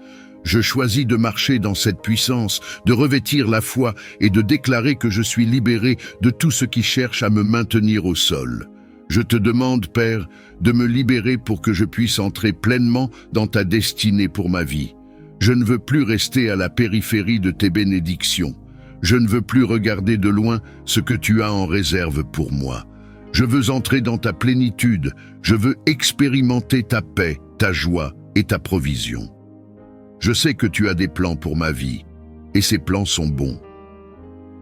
Je choisis de marcher dans cette puissance, de revêtir la foi et de déclarer que je suis libéré de tout ce qui cherche à me maintenir au sol. Je te demande, Père, de me libérer pour que je puisse entrer pleinement dans ta destinée pour ma vie. Je ne veux plus rester à la périphérie de tes bénédictions. Je ne veux plus regarder de loin ce que tu as en réserve pour moi. Je veux entrer dans ta plénitude, je veux expérimenter ta paix, ta joie et ta provision. Je sais que tu as des plans pour ma vie, et ces plans sont bons.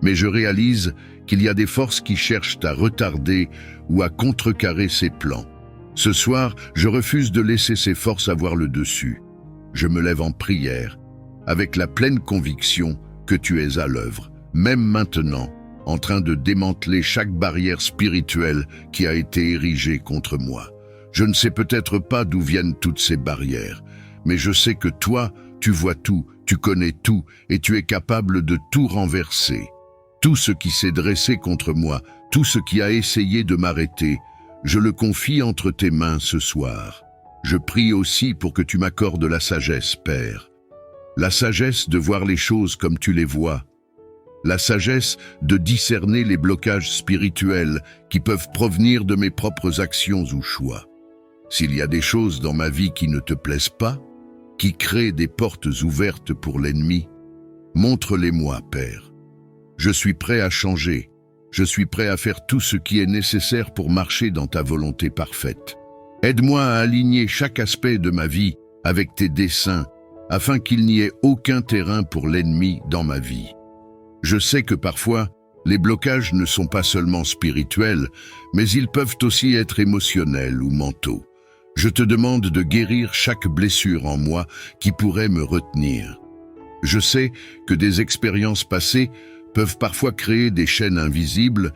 Mais je réalise qu'il y a des forces qui cherchent à retarder ou à contrecarrer ces plans. Ce soir, je refuse de laisser ces forces avoir le dessus. Je me lève en prière, avec la pleine conviction que tu es à l'œuvre, même maintenant, en train de démanteler chaque barrière spirituelle qui a été érigée contre moi. Je ne sais peut-être pas d'où viennent toutes ces barrières, mais je sais que toi, tu vois tout, tu connais tout, et tu es capable de tout renverser. Tout ce qui s'est dressé contre moi, tout ce qui a essayé de m'arrêter, je le confie entre tes mains ce soir. Je prie aussi pour que tu m'accordes la sagesse, Père. La sagesse de voir les choses comme tu les vois. La sagesse de discerner les blocages spirituels qui peuvent provenir de mes propres actions ou choix. S'il y a des choses dans ma vie qui ne te plaisent pas, qui créent des portes ouvertes pour l'ennemi, montre-les-moi, Père. Je suis prêt à changer. Je suis prêt à faire tout ce qui est nécessaire pour marcher dans ta volonté parfaite. Aide-moi à aligner chaque aspect de ma vie avec tes desseins, afin qu'il n'y ait aucun terrain pour l'ennemi dans ma vie. Je sais que parfois, les blocages ne sont pas seulement spirituels, mais ils peuvent aussi être émotionnels ou mentaux. Je te demande de guérir chaque blessure en moi qui pourrait me retenir. Je sais que des expériences passées peuvent parfois créer des chaînes invisibles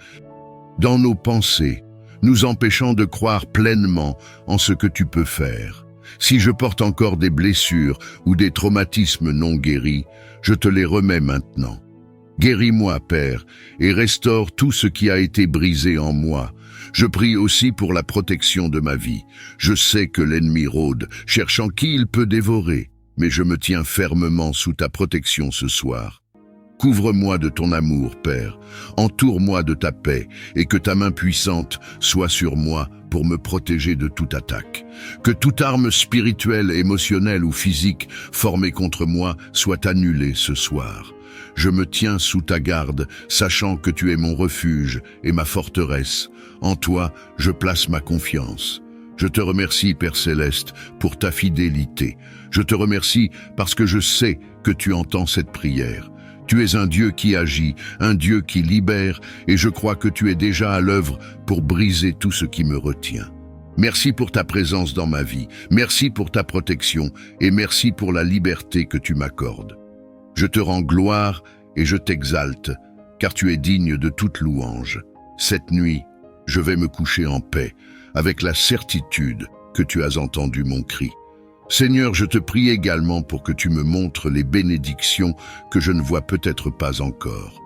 dans nos pensées, nous empêchant de croire pleinement en ce que tu peux faire. Si je porte encore des blessures ou des traumatismes non guéris, je te les remets maintenant. Guéris-moi, Père, et restaure tout ce qui a été brisé en moi. Je prie aussi pour la protection de ma vie. Je sais que l'ennemi rôde, cherchant qui il peut dévorer, mais je me tiens fermement sous ta protection ce soir. Couvre-moi de ton amour, Père, entoure-moi de ta paix, et que ta main puissante soit sur moi pour me protéger de toute attaque. Que toute arme spirituelle, émotionnelle ou physique formée contre moi soit annulée ce soir. Je me tiens sous ta garde, sachant que tu es mon refuge et ma forteresse. En toi, je place ma confiance. Je te remercie, Père Céleste, pour ta fidélité. Je te remercie parce que je sais que tu entends cette prière. Tu es un Dieu qui agit, un Dieu qui libère, et je crois que tu es déjà à l'œuvre pour briser tout ce qui me retient. Merci pour ta présence dans ma vie, merci pour ta protection, et merci pour la liberté que tu m'accordes. Je te rends gloire et je t'exalte, car tu es digne de toute louange. Cette nuit, je vais me coucher en paix, avec la certitude que tu as entendu mon cri. Seigneur, je te prie également pour que tu me montres les bénédictions que je ne vois peut-être pas encore.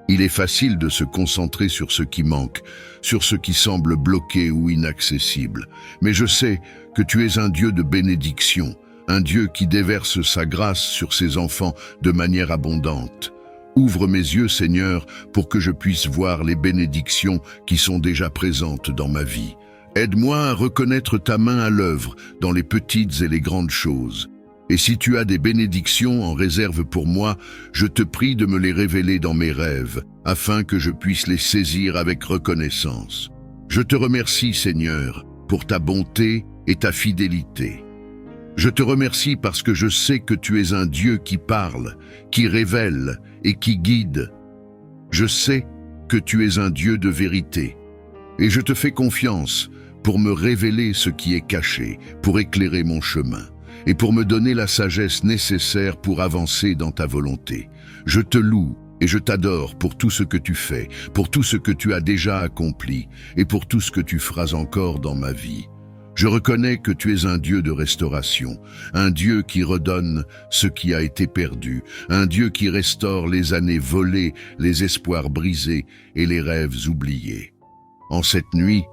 Il est facile de se concentrer sur ce qui manque, sur ce qui semble bloqué ou inaccessible. Mais je sais que tu es un Dieu de bénédiction, un Dieu qui déverse sa grâce sur ses enfants de manière abondante. Ouvre mes yeux, Seigneur, pour que je puisse voir les bénédictions qui sont déjà présentes dans ma vie. Aide-moi à reconnaître ta main à l'œuvre dans les petites et les grandes choses. Et si tu as des bénédictions en réserve pour moi, je te prie de me les révéler dans mes rêves, afin que je puisse les saisir avec reconnaissance. Je te remercie, Seigneur, pour ta bonté et ta fidélité. Je te remercie parce que je sais que tu es un Dieu qui parle, qui révèle et qui guide. Je sais que tu es un Dieu de vérité. Et je te fais confiance pour me révéler ce qui est caché, pour éclairer mon chemin, et pour me donner la sagesse nécessaire pour avancer dans ta volonté. Je te loue et je t'adore pour tout ce que tu fais, pour tout ce que tu as déjà accompli, et pour tout ce que tu feras encore dans ma vie. Je reconnais que tu es un Dieu de restauration, un Dieu qui redonne ce qui a été perdu, un Dieu qui restaure les années volées, les espoirs brisés et les rêves oubliés. En cette nuit,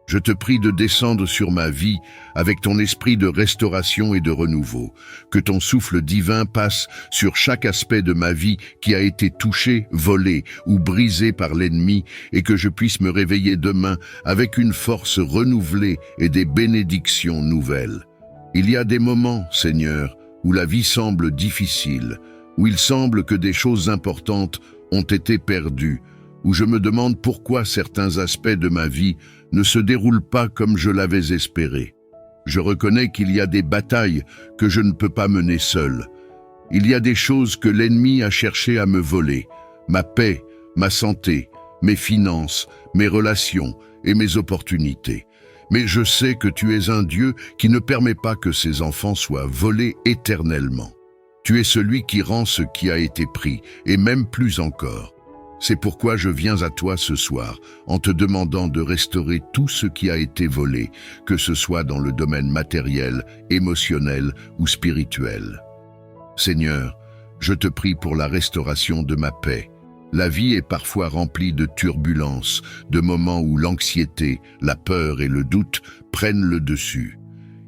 je te prie de descendre sur ma vie avec ton esprit de restauration et de renouveau, que ton souffle divin passe sur chaque aspect de ma vie qui a été touché, volé ou brisé par l'ennemi, et que je puisse me réveiller demain avec une force renouvelée et des bénédictions nouvelles. Il y a des moments, Seigneur, où la vie semble difficile, où il semble que des choses importantes ont été perdues, où je me demande pourquoi certains aspects de ma vie ne se déroulent pas comme je l'avais espéré. Je reconnais qu'il y a des batailles que je ne peux pas mener seul. Il y a des choses que l'ennemi a cherché à me voler, ma paix, ma santé, mes finances, mes relations et mes opportunités. Mais je sais que tu es un Dieu qui ne permet pas que ses enfants soient volés éternellement. Tu es celui qui rend ce qui a été pris, et même plus encore. C'est pourquoi je viens à toi ce soir, en te demandant de restaurer tout ce qui a été volé, que ce soit dans le domaine matériel, émotionnel ou spirituel. Seigneur, je te prie pour la restauration de ma paix. La vie est parfois remplie de turbulences, de moments où l'anxiété, la peur et le doute prennent le dessus.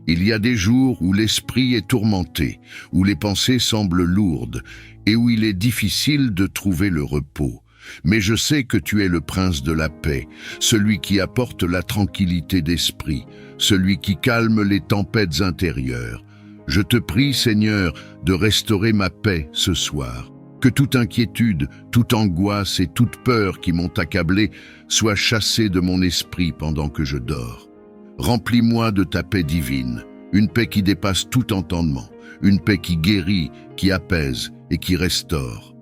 Il y a des jours où l'esprit est tourmenté, où les pensées semblent lourdes et où il est difficile de trouver le repos. Mais je sais que tu es le prince de la paix, celui qui apporte la tranquillité d'esprit, celui qui calme les tempêtes intérieures. Je te prie, Seigneur, de restaurer ma paix ce soir. Que toute inquiétude, toute angoisse et toute peur qui m'ont accablé soient chassées de mon esprit pendant que je dors. Remplis-moi de ta paix divine, une paix qui dépasse tout entendement, une paix qui guérit, qui apaise et qui restaure.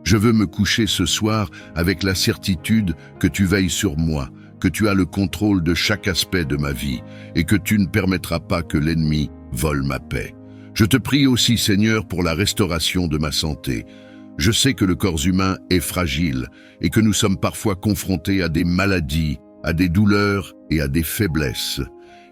Je veux me coucher ce soir avec la certitude que tu veilles sur moi, que tu as le contrôle de chaque aspect de ma vie et que tu ne permettras pas que l'ennemi vole ma paix. Je te prie aussi, Seigneur, pour la restauration de ma santé. Je sais que le corps humain est fragile et que nous sommes parfois confrontés à des maladies, à des douleurs et à des faiblesses.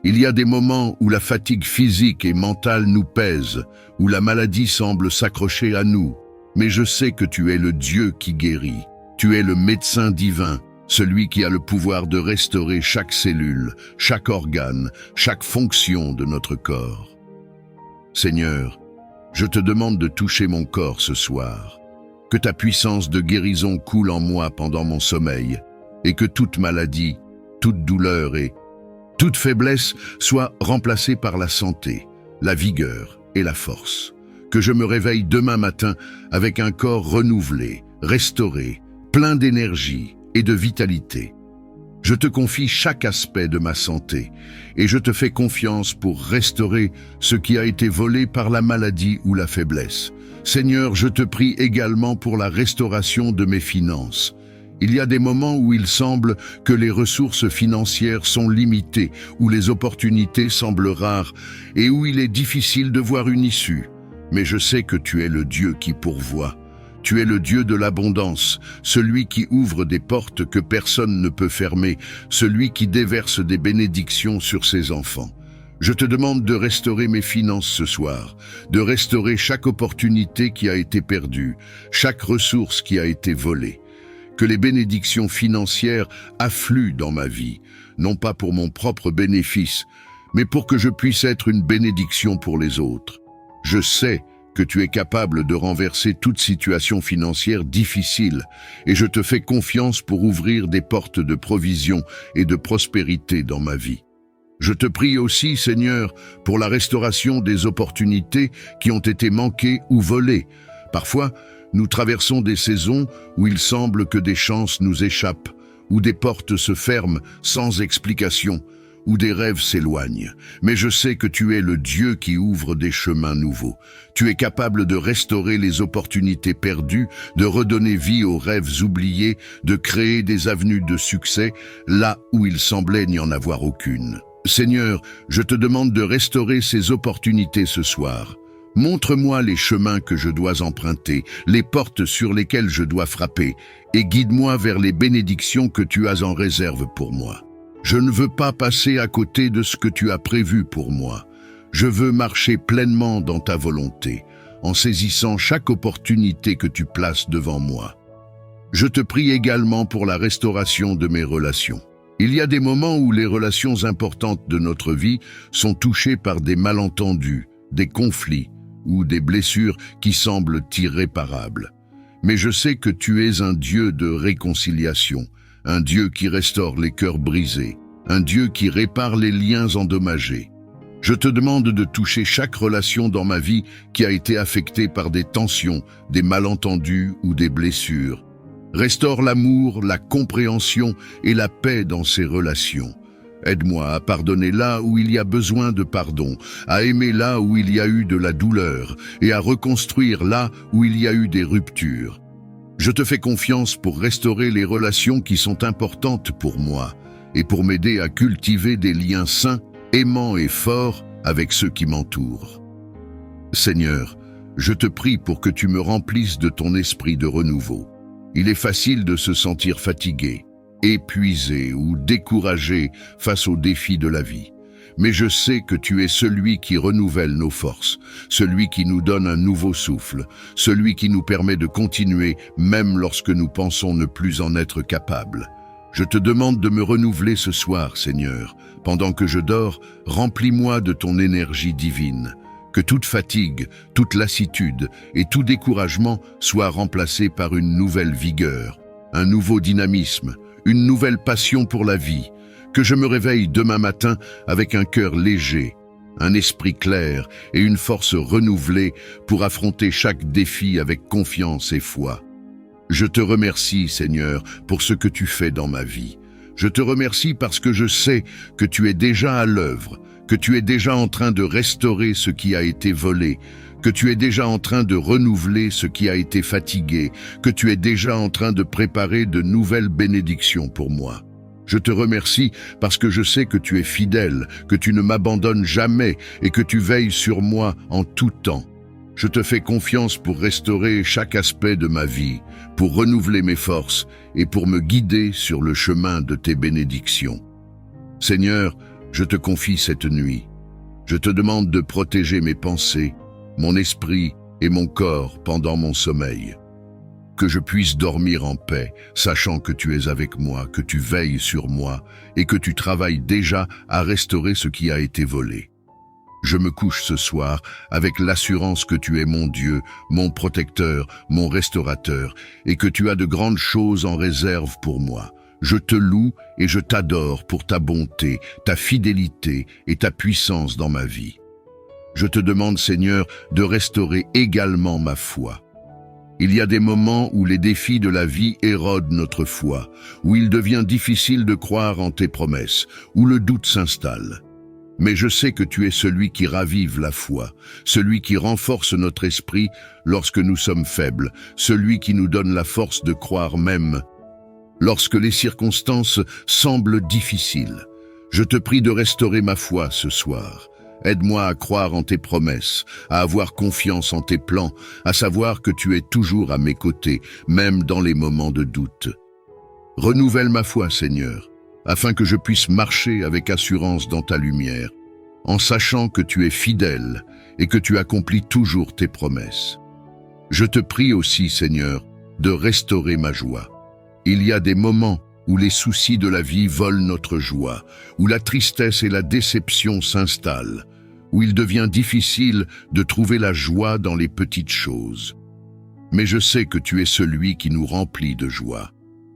Il y a des moments où la fatigue physique et mentale nous pèse, où la maladie semble s'accrocher à nous. Mais je sais que tu es le Dieu qui guérit. Tu es le médecin divin, celui qui a le pouvoir de restaurer chaque cellule, chaque organe, chaque fonction de notre corps. Seigneur, je te demande de toucher mon corps ce soir, que ta puissance de guérison coule en moi pendant mon sommeil, et que toute maladie, toute douleur et toute faiblesse soient remplacées par la santé, la vigueur et la force. Que je me réveille demain matin avec un corps renouvelé, restauré, plein d'énergie et de vitalité. Je te confie chaque aspect de ma santé et je te fais confiance pour restaurer ce qui a été volé par la maladie ou la faiblesse. Seigneur, je te prie également pour la restauration de mes finances. Il y a des moments où il semble que les ressources financières sont limitées, où les opportunités semblent rares et où il est difficile de voir une issue. Mais je sais que tu es le Dieu qui pourvoit. Tu es le Dieu de l'abondance, celui qui ouvre des portes que personne ne peut fermer, celui qui déverse des bénédictions sur ses enfants. Je te demande de restaurer mes finances ce soir, de restaurer chaque opportunité qui a été perdue, chaque ressource qui a été volée. Que les bénédictions financières affluent dans ma vie, non pas pour mon propre bénéfice, mais pour que je puisse être une bénédiction pour les autres. Je sais que tu es capable de renverser toute situation financière difficile et je te fais confiance pour ouvrir des portes de provision et de prospérité dans ma vie. Je te prie aussi, Seigneur, pour la restauration des opportunités qui ont été manquées ou volées. Parfois, nous traversons des saisons où il semble que des chances nous échappent, où des portes se ferment sans explication, où des rêves s'éloignent. Mais je sais que tu es le Dieu qui ouvre des chemins nouveaux. Tu es capable de restaurer les opportunités perdues, de redonner vie aux rêves oubliés, de créer des avenues de succès là où il semblait n'y en avoir aucune. Seigneur, je te demande de restaurer ces opportunités ce soir. Montre-moi les chemins que je dois emprunter, les portes sur lesquelles je dois frapper, et guide-moi vers les bénédictions que tu as en réserve pour moi. Je ne veux pas passer à côté de ce que tu as prévu pour moi. Je veux marcher pleinement dans ta volonté, en saisissant chaque opportunité que tu places devant moi. Je te prie également pour la restauration de mes relations. Il y a des moments où les relations importantes de notre vie sont touchées par des malentendus, des conflits, ou des blessures qui semblent irréparables. Mais je sais que tu es un Dieu de réconciliation, un Dieu qui restaure les cœurs brisés, un Dieu qui répare les liens endommagés. Je te demande de toucher chaque relation dans ma vie qui a été affectée par des tensions, des malentendus ou des blessures. Restaure l'amour, la compréhension et la paix dans ces relations. Aide-moi à pardonner là où il y a besoin de pardon, à aimer là où il y a eu de la douleur et à reconstruire là où il y a eu des ruptures. Je te fais confiance pour restaurer les relations qui sont importantes pour moi et pour m'aider à cultiver des liens sains, aimants et forts avec ceux qui m'entourent. Seigneur, je te prie pour que tu me remplisses de ton esprit de renouveau. Il est facile de se sentir fatigué, épuisé ou découragé face aux défis de la vie. Mais je sais que tu es celui qui renouvelle nos forces, celui qui nous donne un nouveau souffle, celui qui nous permet de continuer même lorsque nous pensons ne plus en être capables. Je te demande de me renouveler ce soir, Seigneur. Pendant que je dors, remplis-moi de ton énergie divine. Que toute fatigue, toute lassitude et tout découragement soient remplacés par une nouvelle vigueur, un nouveau dynamisme, une nouvelle passion pour la vie. Que je me réveille demain matin avec un cœur léger, un esprit clair et une force renouvelée pour affronter chaque défi avec confiance et foi. Je te remercie, Seigneur, pour ce que tu fais dans ma vie. Je te remercie parce que je sais que tu es déjà à l'œuvre, que tu es déjà en train de restaurer ce qui a été volé, que tu es déjà en train de renouveler ce qui a été fatigué, que tu es déjà en train de préparer de nouvelles bénédictions pour moi. Je te remercie parce que je sais que tu es fidèle, que tu ne m'abandonnes jamais et que tu veilles sur moi en tout temps. Je te fais confiance pour restaurer chaque aspect de ma vie, pour renouveler mes forces et pour me guider sur le chemin de tes bénédictions. Seigneur, je te confie cette nuit. Je te demande de protéger mes pensées, mon esprit et mon corps pendant mon sommeil. que je puisse dormir en paix, sachant que tu es avec moi, que tu veilles sur moi et que tu travailles déjà à restaurer ce qui a été volé. Je me couche ce soir avec l'assurance que tu es mon Dieu, mon protecteur, mon restaurateur, et que tu as de grandes choses en réserve pour moi. Je te loue et je t'adore pour ta bonté, ta fidélité et ta puissance dans ma vie. Je te demande, Seigneur, de restaurer également ma foi. Il y a des moments où les défis de la vie érodent notre foi, où il devient difficile de croire en tes promesses, où le doute s'installe. Mais je sais que tu es celui qui ravive la foi, celui qui renforce notre esprit lorsque nous sommes faibles, celui qui nous donne la force de croire même lorsque les circonstances semblent difficiles. Je te prie de restaurer ma foi ce soir. Aide-moi à croire en tes promesses, à avoir confiance en tes plans, à savoir que tu es toujours à mes côtés, même dans les moments de doute. Renouvelle ma foi, Seigneur, afin que je puisse marcher avec assurance dans ta lumière, en sachant que tu es fidèle et que tu accomplis toujours tes promesses. Je te prie aussi, Seigneur, de restaurer ma joie. Il y a des moments où les soucis de la vie volent notre joie, où la tristesse et la déception s'installent, où il devient difficile de trouver la joie dans les petites choses. Mais je sais que tu es celui qui nous remplit de joie,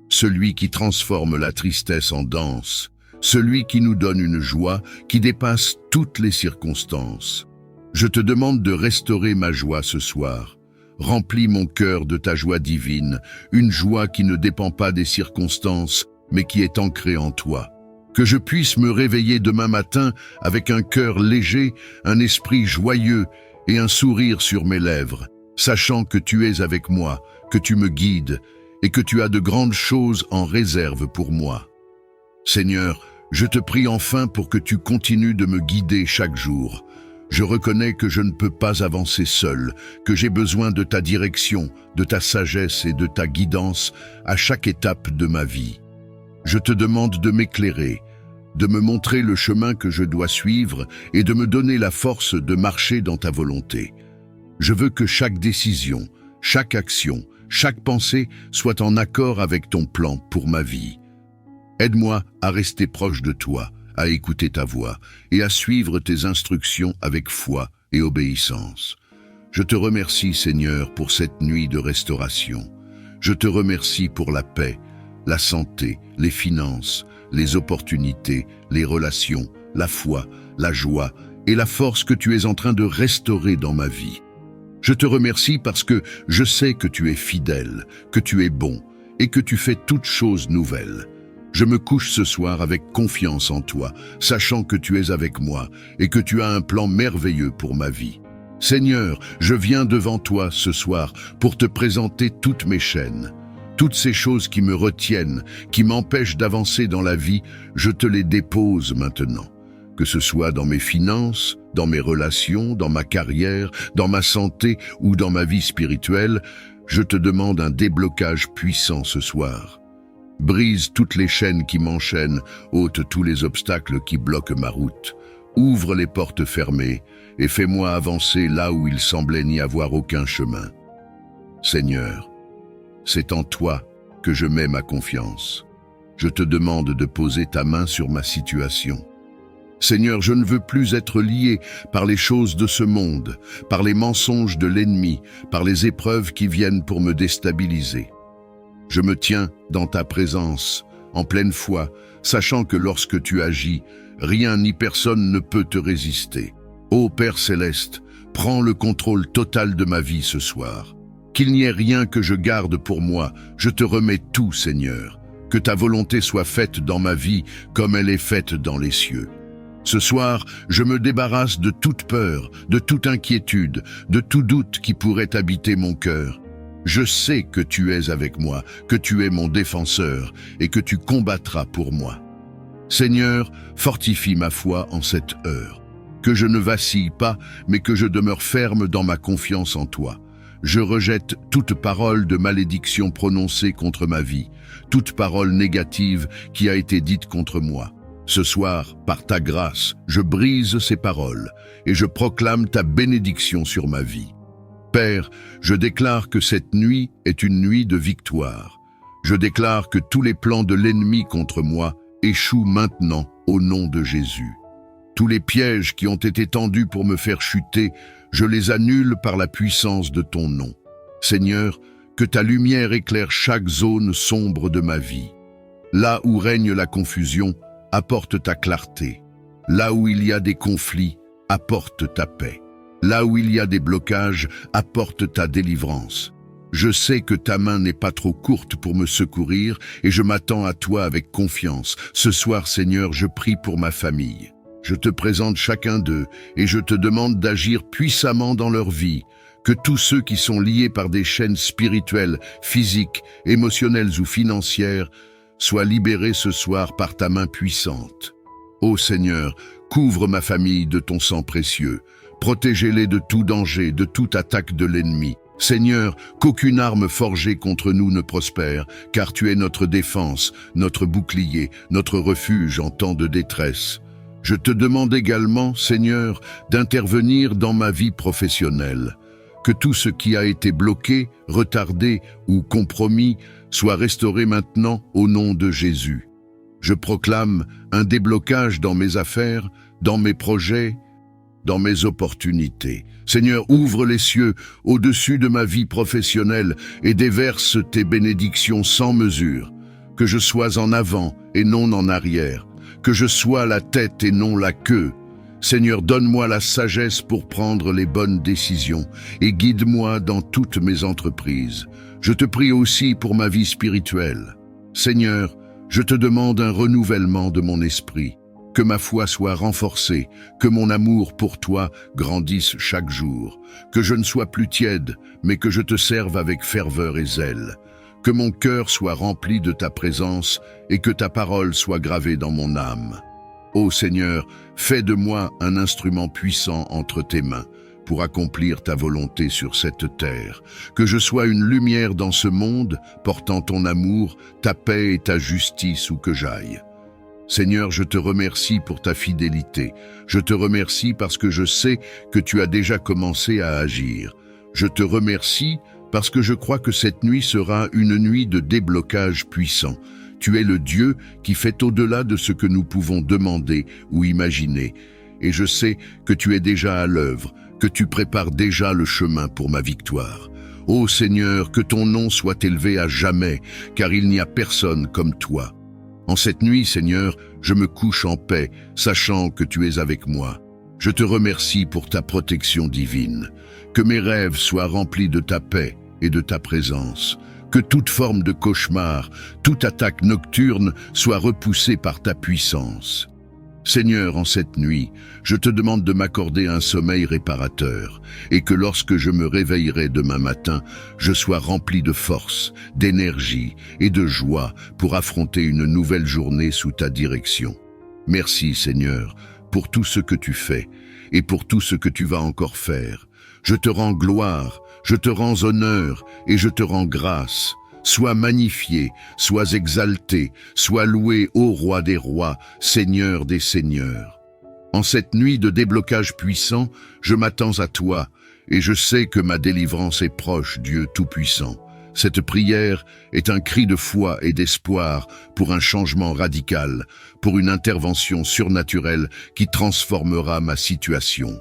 celui qui transforme la tristesse en danse, celui qui nous donne une joie qui dépasse toutes les circonstances. Je te demande de restaurer ma joie ce soir. Remplis mon cœur de ta joie divine, une joie qui ne dépend pas des circonstances, mais qui est ancrée en toi. Que je puisse me réveiller demain matin avec un cœur léger, un esprit joyeux et un sourire sur mes lèvres, sachant que tu es avec moi, que tu me guides et que tu as de grandes choses en réserve pour moi. Seigneur, je te prie enfin pour que tu continues de me guider chaque jour. Je reconnais que je ne peux pas avancer seul, que j'ai besoin de ta direction, de ta sagesse et de ta guidance à chaque étape de ma vie. Je te demande de m'éclairer, de me montrer le chemin que je dois suivre et de me donner la force de marcher dans ta volonté. Je veux que chaque décision, chaque action, chaque pensée soit en accord avec ton plan pour ma vie. Aide-moi à rester proche de toi, à écouter ta voix et à suivre tes instructions avec foi et obéissance. Je te remercie, Seigneur, pour cette nuit de restauration. Je te remercie pour la paix, la santé, les finances, les opportunités, les relations, la foi, la joie et la force que tu es en train de restaurer dans ma vie. Je te remercie parce que je sais que tu es fidèle, que tu es bon et que tu fais toutes choses nouvelles. Je me couche ce soir avec confiance en toi, sachant que tu es avec moi et que tu as un plan merveilleux pour ma vie. Seigneur, je viens devant toi ce soir pour te présenter toutes mes chaînes. Toutes ces choses qui me retiennent, qui m'empêchent d'avancer dans la vie, je te les dépose maintenant. Que ce soit dans mes finances, dans mes relations, dans ma carrière, dans ma santé ou dans ma vie spirituelle, je te demande un déblocage puissant ce soir. Brise toutes les chaînes qui m'enchaînent, ôte tous les obstacles qui bloquent ma route. Ouvre les portes fermées et fais-moi avancer là où il semblait n'y avoir aucun chemin. Seigneur, c'est en toi que je mets ma confiance. Je te demande de poser ta main sur ma situation. Seigneur, je ne veux plus être lié par les choses de ce monde, par les mensonges de l'ennemi, par les épreuves qui viennent pour me déstabiliser. Je me tiens dans ta présence, en pleine foi, sachant que lorsque tu agis, rien ni personne ne peut te résister. Ô Père céleste, prends le contrôle total de ma vie ce soir. Qu'il n'y ait rien que je garde pour moi, je te remets tout, Seigneur. Que ta volonté soit faite dans ma vie comme elle est faite dans les cieux. Ce soir, je me débarrasse de toute peur, de toute inquiétude, de tout doute qui pourrait habiter mon cœur. Je sais que tu es avec moi, que tu es mon défenseur et que tu combattras pour moi. Seigneur, fortifie ma foi en cette heure. Que je ne vacille pas, mais que je demeure ferme dans ma confiance en toi. Je rejette toute parole de malédiction prononcée contre ma vie, toute parole négative qui a été dite contre moi. Ce soir, par ta grâce, je brise ces paroles et je proclame ta bénédiction sur ma vie. Père, je déclare que cette nuit est une nuit de victoire. Je déclare que tous les plans de l'ennemi contre moi échouent maintenant au nom de Jésus. Tous les pièges qui ont été tendus pour me faire chuter, je les annule par la puissance de ton nom. Seigneur, que ta lumière éclaire chaque zone sombre de ma vie. Là où règne la confusion, apporte ta clarté. Là où il y a des conflits, apporte ta paix. Là où il y a des blocages, apporte ta délivrance. Je sais que ta main n'est pas trop courte pour me secourir et je m'attends à toi avec confiance. Ce soir, Seigneur, je prie pour ma famille. Je te présente chacun d'eux et je te demande d'agir puissamment dans leur vie. Que tous ceux qui sont liés par des chaînes spirituelles, physiques, émotionnelles ou financières soient libérés ce soir par ta main puissante. Ô Seigneur, couvre ma famille de ton sang précieux. Protégez-les de tout danger, de toute attaque de l'ennemi. Seigneur, qu'aucune arme forgée contre nous ne prospère, car tu es notre défense, notre bouclier, notre refuge en temps de détresse. Je te demande également, Seigneur, d'intervenir dans ma vie professionnelle. Que tout ce qui a été bloqué, retardé ou compromis soit restauré maintenant au nom de Jésus. Je proclame un déblocage dans mes affaires, dans mes projets, dans mes opportunités. Seigneur, ouvre les cieux au-dessus de ma vie professionnelle et déverse tes bénédictions sans mesure. Que je sois en avant et non en arrière. Que je sois la tête et non la queue. Seigneur, donne-moi la sagesse pour prendre les bonnes décisions et guide-moi dans toutes mes entreprises. Je te prie aussi pour ma vie spirituelle. Seigneur, je te demande un renouvellement de mon esprit. Que ma foi soit renforcée, que mon amour pour toi grandisse chaque jour, que je ne sois plus tiède, mais que je te serve avec ferveur et zèle, que mon cœur soit rempli de ta présence et que ta parole soit gravée dans mon âme. Ô Seigneur, fais de moi un instrument puissant entre tes mains pour accomplir ta volonté sur cette terre, que je sois une lumière dans ce monde portant ton amour, ta paix et ta justice où que j'aille. Seigneur, je te remercie pour ta fidélité. Je te remercie parce que je sais que tu as déjà commencé à agir. Je te remercie parce que je crois que cette nuit sera une nuit de déblocage puissant. Tu es le Dieu qui fait au-delà de ce que nous pouvons demander ou imaginer. Et je sais que tu es déjà à l'œuvre, que tu prépares déjà le chemin pour ma victoire. Ô Seigneur, que ton nom soit élevé à jamais, car il n'y a personne comme toi. En cette nuit, Seigneur, je me couche en paix, sachant que tu es avec moi. Je te remercie pour ta protection divine. Que mes rêves soient remplis de ta paix et de ta présence. Que toute forme de cauchemar, toute attaque nocturne soit repoussée par ta puissance. Seigneur, en cette nuit, je te demande de m'accorder un sommeil réparateur et que lorsque je me réveillerai demain matin, je sois rempli de force, d'énergie et de joie pour affronter une nouvelle journée sous ta direction. Merci, Seigneur, pour tout ce que tu fais et pour tout ce que tu vas encore faire. Je te rends gloire, je te rends honneur et je te rends grâce. Sois magnifié, sois exalté, sois loué, ô Roi des rois, Seigneur des seigneurs. En cette nuit de déblocage puissant, je m'attends à toi, et je sais que ma délivrance est proche, Dieu Tout-Puissant. Cette prière est un cri de foi et d'espoir pour un changement radical, pour une intervention surnaturelle qui transformera ma situation.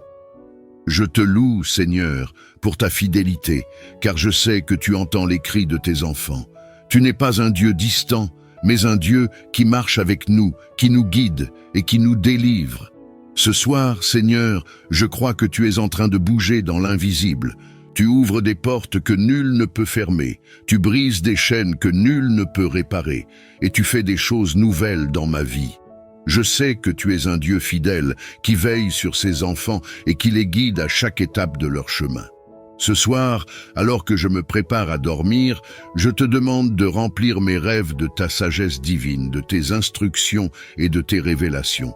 Je te loue, Seigneur, pour ta fidélité, car je sais que tu entends les cris de tes enfants. Tu n'es pas un Dieu distant, mais un Dieu qui marche avec nous, qui nous guide et qui nous délivre. Ce soir, Seigneur, je crois que tu es en train de bouger dans l'invisible. Tu ouvres des portes que nul ne peut fermer, tu brises des chaînes que nul ne peut réparer, et tu fais des choses nouvelles dans ma vie. Je sais que tu es un Dieu fidèle qui veille sur ses enfants et qui les guide à chaque étape de leur chemin. Ce soir, alors que je me prépare à dormir, je te demande de remplir mes rêves de ta sagesse divine, de tes instructions et de tes révélations.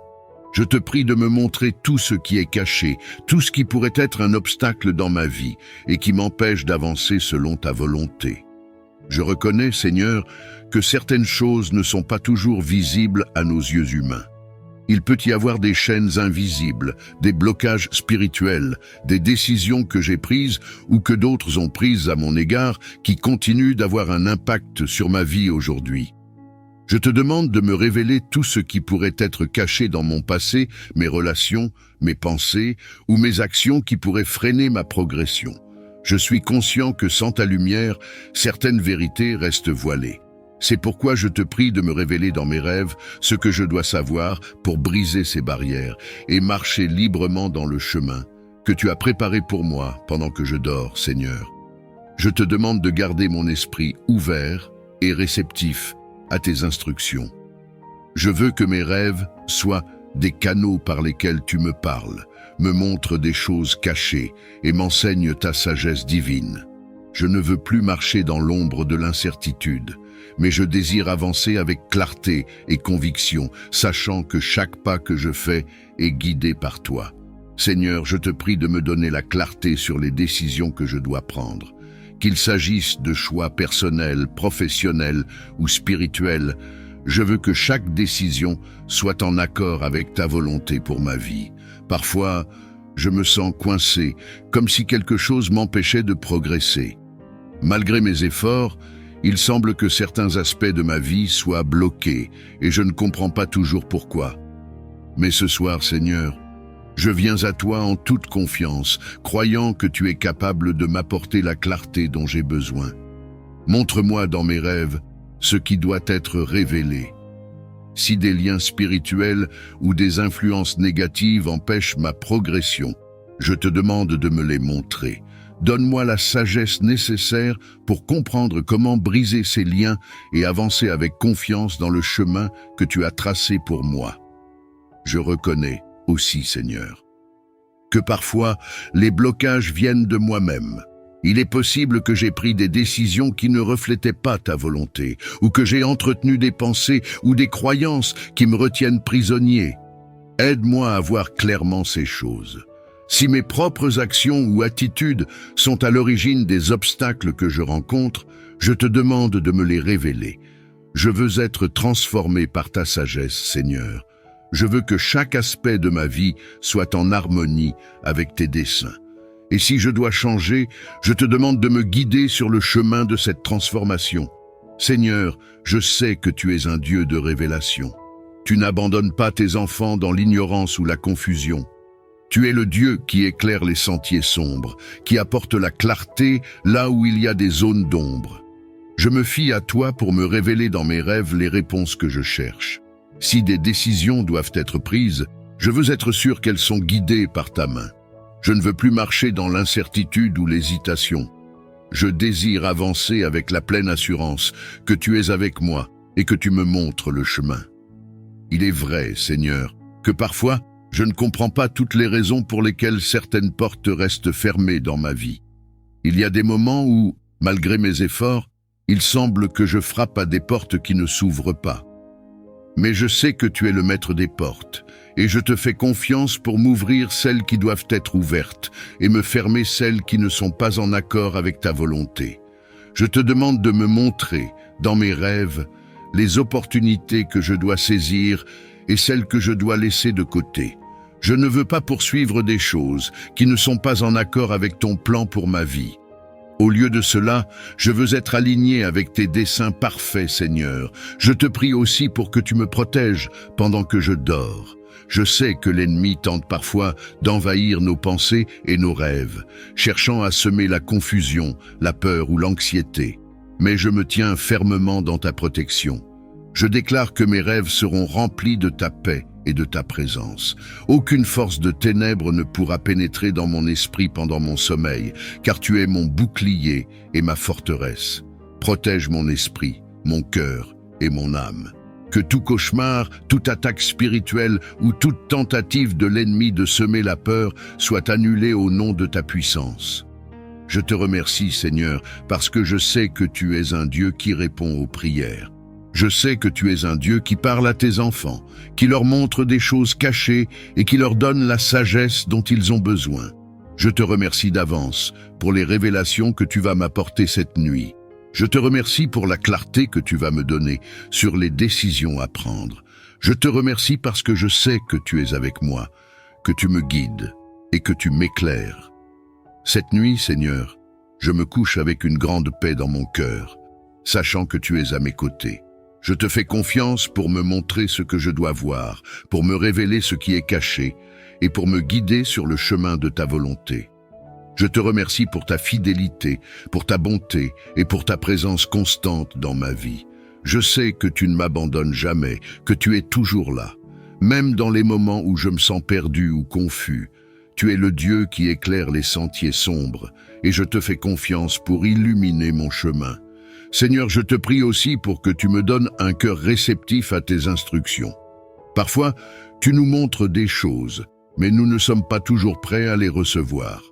Je te prie de me montrer tout ce qui est caché, tout ce qui pourrait être un obstacle dans ma vie et qui m'empêche d'avancer selon ta volonté. Je reconnais, Seigneur, que certaines choses ne sont pas toujours visibles à nos yeux humains. Il peut y avoir des chaînes invisibles, des blocages spirituels, des décisions que j'ai prises ou que d'autres ont prises à mon égard qui continuent d'avoir un impact sur ma vie aujourd'hui. Je te demande de me révéler tout ce qui pourrait être caché dans mon passé, mes relations, mes pensées ou mes actions qui pourraient freiner ma progression. Je suis conscient que sans ta lumière, certaines vérités restent voilées. C'est pourquoi je te prie de me révéler dans mes rêves ce que je dois savoir pour briser ces barrières et marcher librement dans le chemin que tu as préparé pour moi pendant que je dors, Seigneur. Je te demande de garder mon esprit ouvert et réceptif à tes instructions. Je veux que mes rêves soient des canaux par lesquels tu me parles, me montres des choses cachées et m'enseignes ta sagesse divine. Je ne veux plus marcher dans l'ombre de l'incertitude, mais je désire avancer avec clarté et conviction, sachant que chaque pas que je fais est guidé par toi. Seigneur, je te prie de me donner la clarté sur les décisions que je dois prendre. Qu'il s'agisse de choix personnels, professionnels ou spirituels, je veux que chaque décision soit en accord avec ta volonté pour ma vie. Parfois, je me sens coincé, comme si quelque chose m'empêchait de progresser. Malgré mes efforts, il semble que certains aspects de ma vie soient bloqués et je ne comprends pas toujours pourquoi. Mais ce soir, Seigneur, je viens à toi en toute confiance, croyant que tu es capable de m'apporter la clarté dont j'ai besoin. Montre-moi dans mes rêves ce qui doit être révélé. Si des liens spirituels ou des influences négatives empêchent ma progression, je te demande de me les montrer. Donne-moi la sagesse nécessaire pour comprendre comment briser ces liens et avancer avec confiance dans le chemin que tu as tracé pour moi. Je reconnais aussi, Seigneur, que parfois les blocages viennent de moi-même. Il est possible que j'ai pris des décisions qui ne reflétaient pas ta volonté, ou que j'ai entretenu des pensées ou des croyances qui me retiennent prisonnier. Aide-moi à voir clairement ces choses. Si mes propres actions ou attitudes sont à l'origine des obstacles que je rencontre, je te demande de me les révéler. Je veux être transformé par ta sagesse, Seigneur. Je veux que chaque aspect de ma vie soit en harmonie avec tes desseins. Et si je dois changer, je te demande de me guider sur le chemin de cette transformation. Seigneur, je sais que tu es un Dieu de révélation. Tu n'abandonnes pas tes enfants dans l'ignorance ou la confusion. Tu es le Dieu qui éclaire les sentiers sombres, qui apporte la clarté là où il y a des zones d'ombre. Je me fie à toi pour me révéler dans mes rêves les réponses que je cherche. Si des décisions doivent être prises, je veux être sûr qu'elles sont guidées par ta main. Je ne veux plus marcher dans l'incertitude ou l'hésitation. Je désire avancer avec la pleine assurance que tu es avec moi et que tu me montres le chemin. Il est vrai, Seigneur, que parfois, je ne comprends pas toutes les raisons pour lesquelles certaines portes restent fermées dans ma vie. Il y a des moments où, malgré mes efforts, il semble que je frappe à des portes qui ne s'ouvrent pas. Mais je sais que tu es le maître des portes, et je te fais confiance pour m'ouvrir celles qui doivent être ouvertes et me fermer celles qui ne sont pas en accord avec ta volonté. Je te demande de me montrer, dans mes rêves, les opportunités que je dois saisir et celles que je dois laisser de côté. Je ne veux pas poursuivre des choses qui ne sont pas en accord avec ton plan pour ma vie. Au lieu de cela, je veux être aligné avec tes desseins parfaits, Seigneur. Je te prie aussi pour que tu me protèges pendant que je dors. Je sais que l'ennemi tente parfois d'envahir nos pensées et nos rêves, cherchant à semer la confusion, la peur ou l'anxiété. Mais je me tiens fermement dans ta protection. Je déclare que mes rêves seront remplis de ta paix et de ta présence. Aucune force de ténèbres ne pourra pénétrer dans mon esprit pendant mon sommeil, car tu es mon bouclier et ma forteresse. Protège mon esprit, mon cœur et mon âme. Que tout cauchemar, toute attaque spirituelle ou toute tentative de l'ennemi de semer la peur soit annulée au nom de ta puissance. Je te remercie, Seigneur, parce que je sais que tu es un Dieu qui répond aux prières. Je sais que tu es un Dieu qui parle à tes enfants, qui leur montre des choses cachées et qui leur donne la sagesse dont ils ont besoin. Je te remercie d'avance pour les révélations que tu vas m'apporter cette nuit. Je te remercie pour la clarté que tu vas me donner sur les décisions à prendre. Je te remercie parce que je sais que tu es avec moi, que tu me guides et que tu m'éclaires. Cette nuit, Seigneur, je me couche avec une grande paix dans mon cœur, sachant que tu es à mes côtés. Je te fais confiance pour me montrer ce que je dois voir, pour me révéler ce qui est caché et pour me guider sur le chemin de ta volonté. Je te remercie pour ta fidélité, pour ta bonté et pour ta présence constante dans ma vie. Je sais que tu ne m'abandonnes jamais, que tu es toujours là. Même dans les moments où je me sens perdu ou confus, tu es le Dieu qui éclaire les sentiers sombres et je te fais confiance pour illuminer mon chemin. Seigneur, je te prie aussi pour que tu me donnes un cœur réceptif à tes instructions. Parfois, tu nous montres des choses, mais nous ne sommes pas toujours prêts à les recevoir.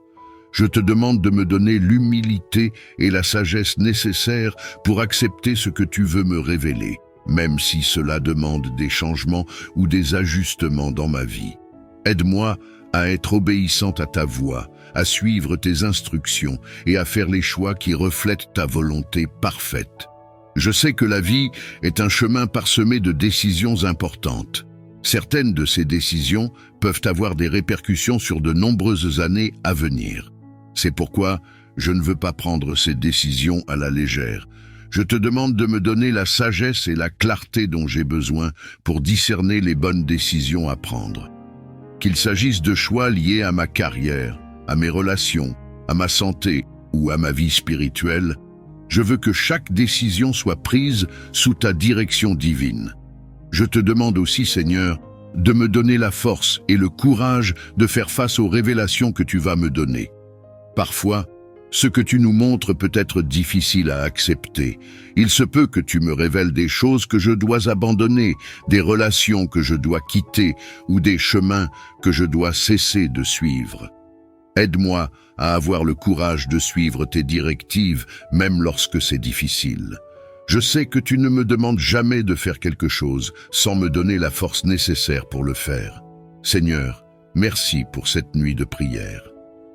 Je te demande de me donner l'humilité et la sagesse nécessaires pour accepter ce que tu veux me révéler, même si cela demande des changements ou des ajustements dans ma vie. Aide-moi à être obéissante à ta voix, à suivre tes instructions et à faire les choix qui reflètent ta volonté parfaite. Je sais que la vie est un chemin parsemé de décisions importantes. Certaines de ces décisions peuvent avoir des répercussions sur de nombreuses années à venir. C'est pourquoi je ne veux pas prendre ces décisions à la légère. Je te demande de me donner la sagesse et la clarté dont j'ai besoin pour discerner les bonnes décisions à prendre. Qu'il s'agisse de choix liés à ma carrière, à mes relations, à ma santé ou à ma vie spirituelle, je veux que chaque décision soit prise sous ta direction divine. Je te demande aussi, Seigneur, de me donner la force et le courage de faire face aux révélations que tu vas me donner. Parfois, ce que tu nous montres peut être difficile à accepter. Il se peut que tu me révèles des choses que je dois abandonner, des relations que je dois quitter ou des chemins que je dois cesser de suivre. Aide-moi à avoir le courage de suivre tes directives, même lorsque c'est difficile. Je sais que tu ne me demandes jamais de faire quelque chose sans me donner la force nécessaire pour le faire. Seigneur, merci pour cette nuit de prière.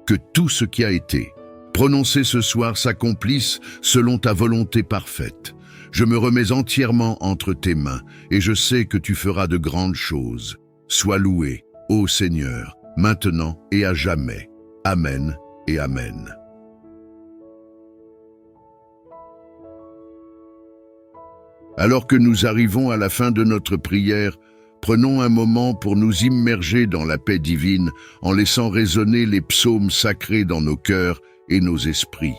Que tout ce qui a été prononcé ce soir s'accomplisse selon ta volonté parfaite. Je me remets entièrement entre tes mains et je sais que tu feras de grandes choses. Sois loué, ô Seigneur, maintenant et à jamais. Amen et Amen. Alors que nous arrivons à la fin de notre prière, prenons un moment pour nous immerger dans la paix divine en laissant résonner les psaumes sacrés dans nos cœurs et nos esprits.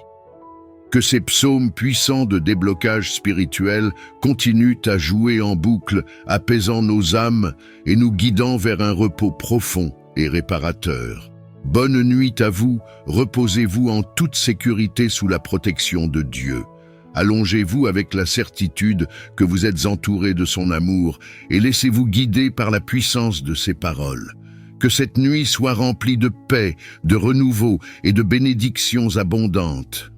Que ces psaumes puissants de déblocage spirituel continuent à jouer en boucle, apaisant nos âmes et nous guidant vers un repos profond et réparateur. Bonne nuit à vous, reposez-vous en toute sécurité sous la protection de Dieu. Allongez-vous avec la certitude que vous êtes entouré de son amour et laissez-vous guider par la puissance de ses paroles. Que cette nuit soit remplie de paix, de renouveau et de bénédictions abondantes.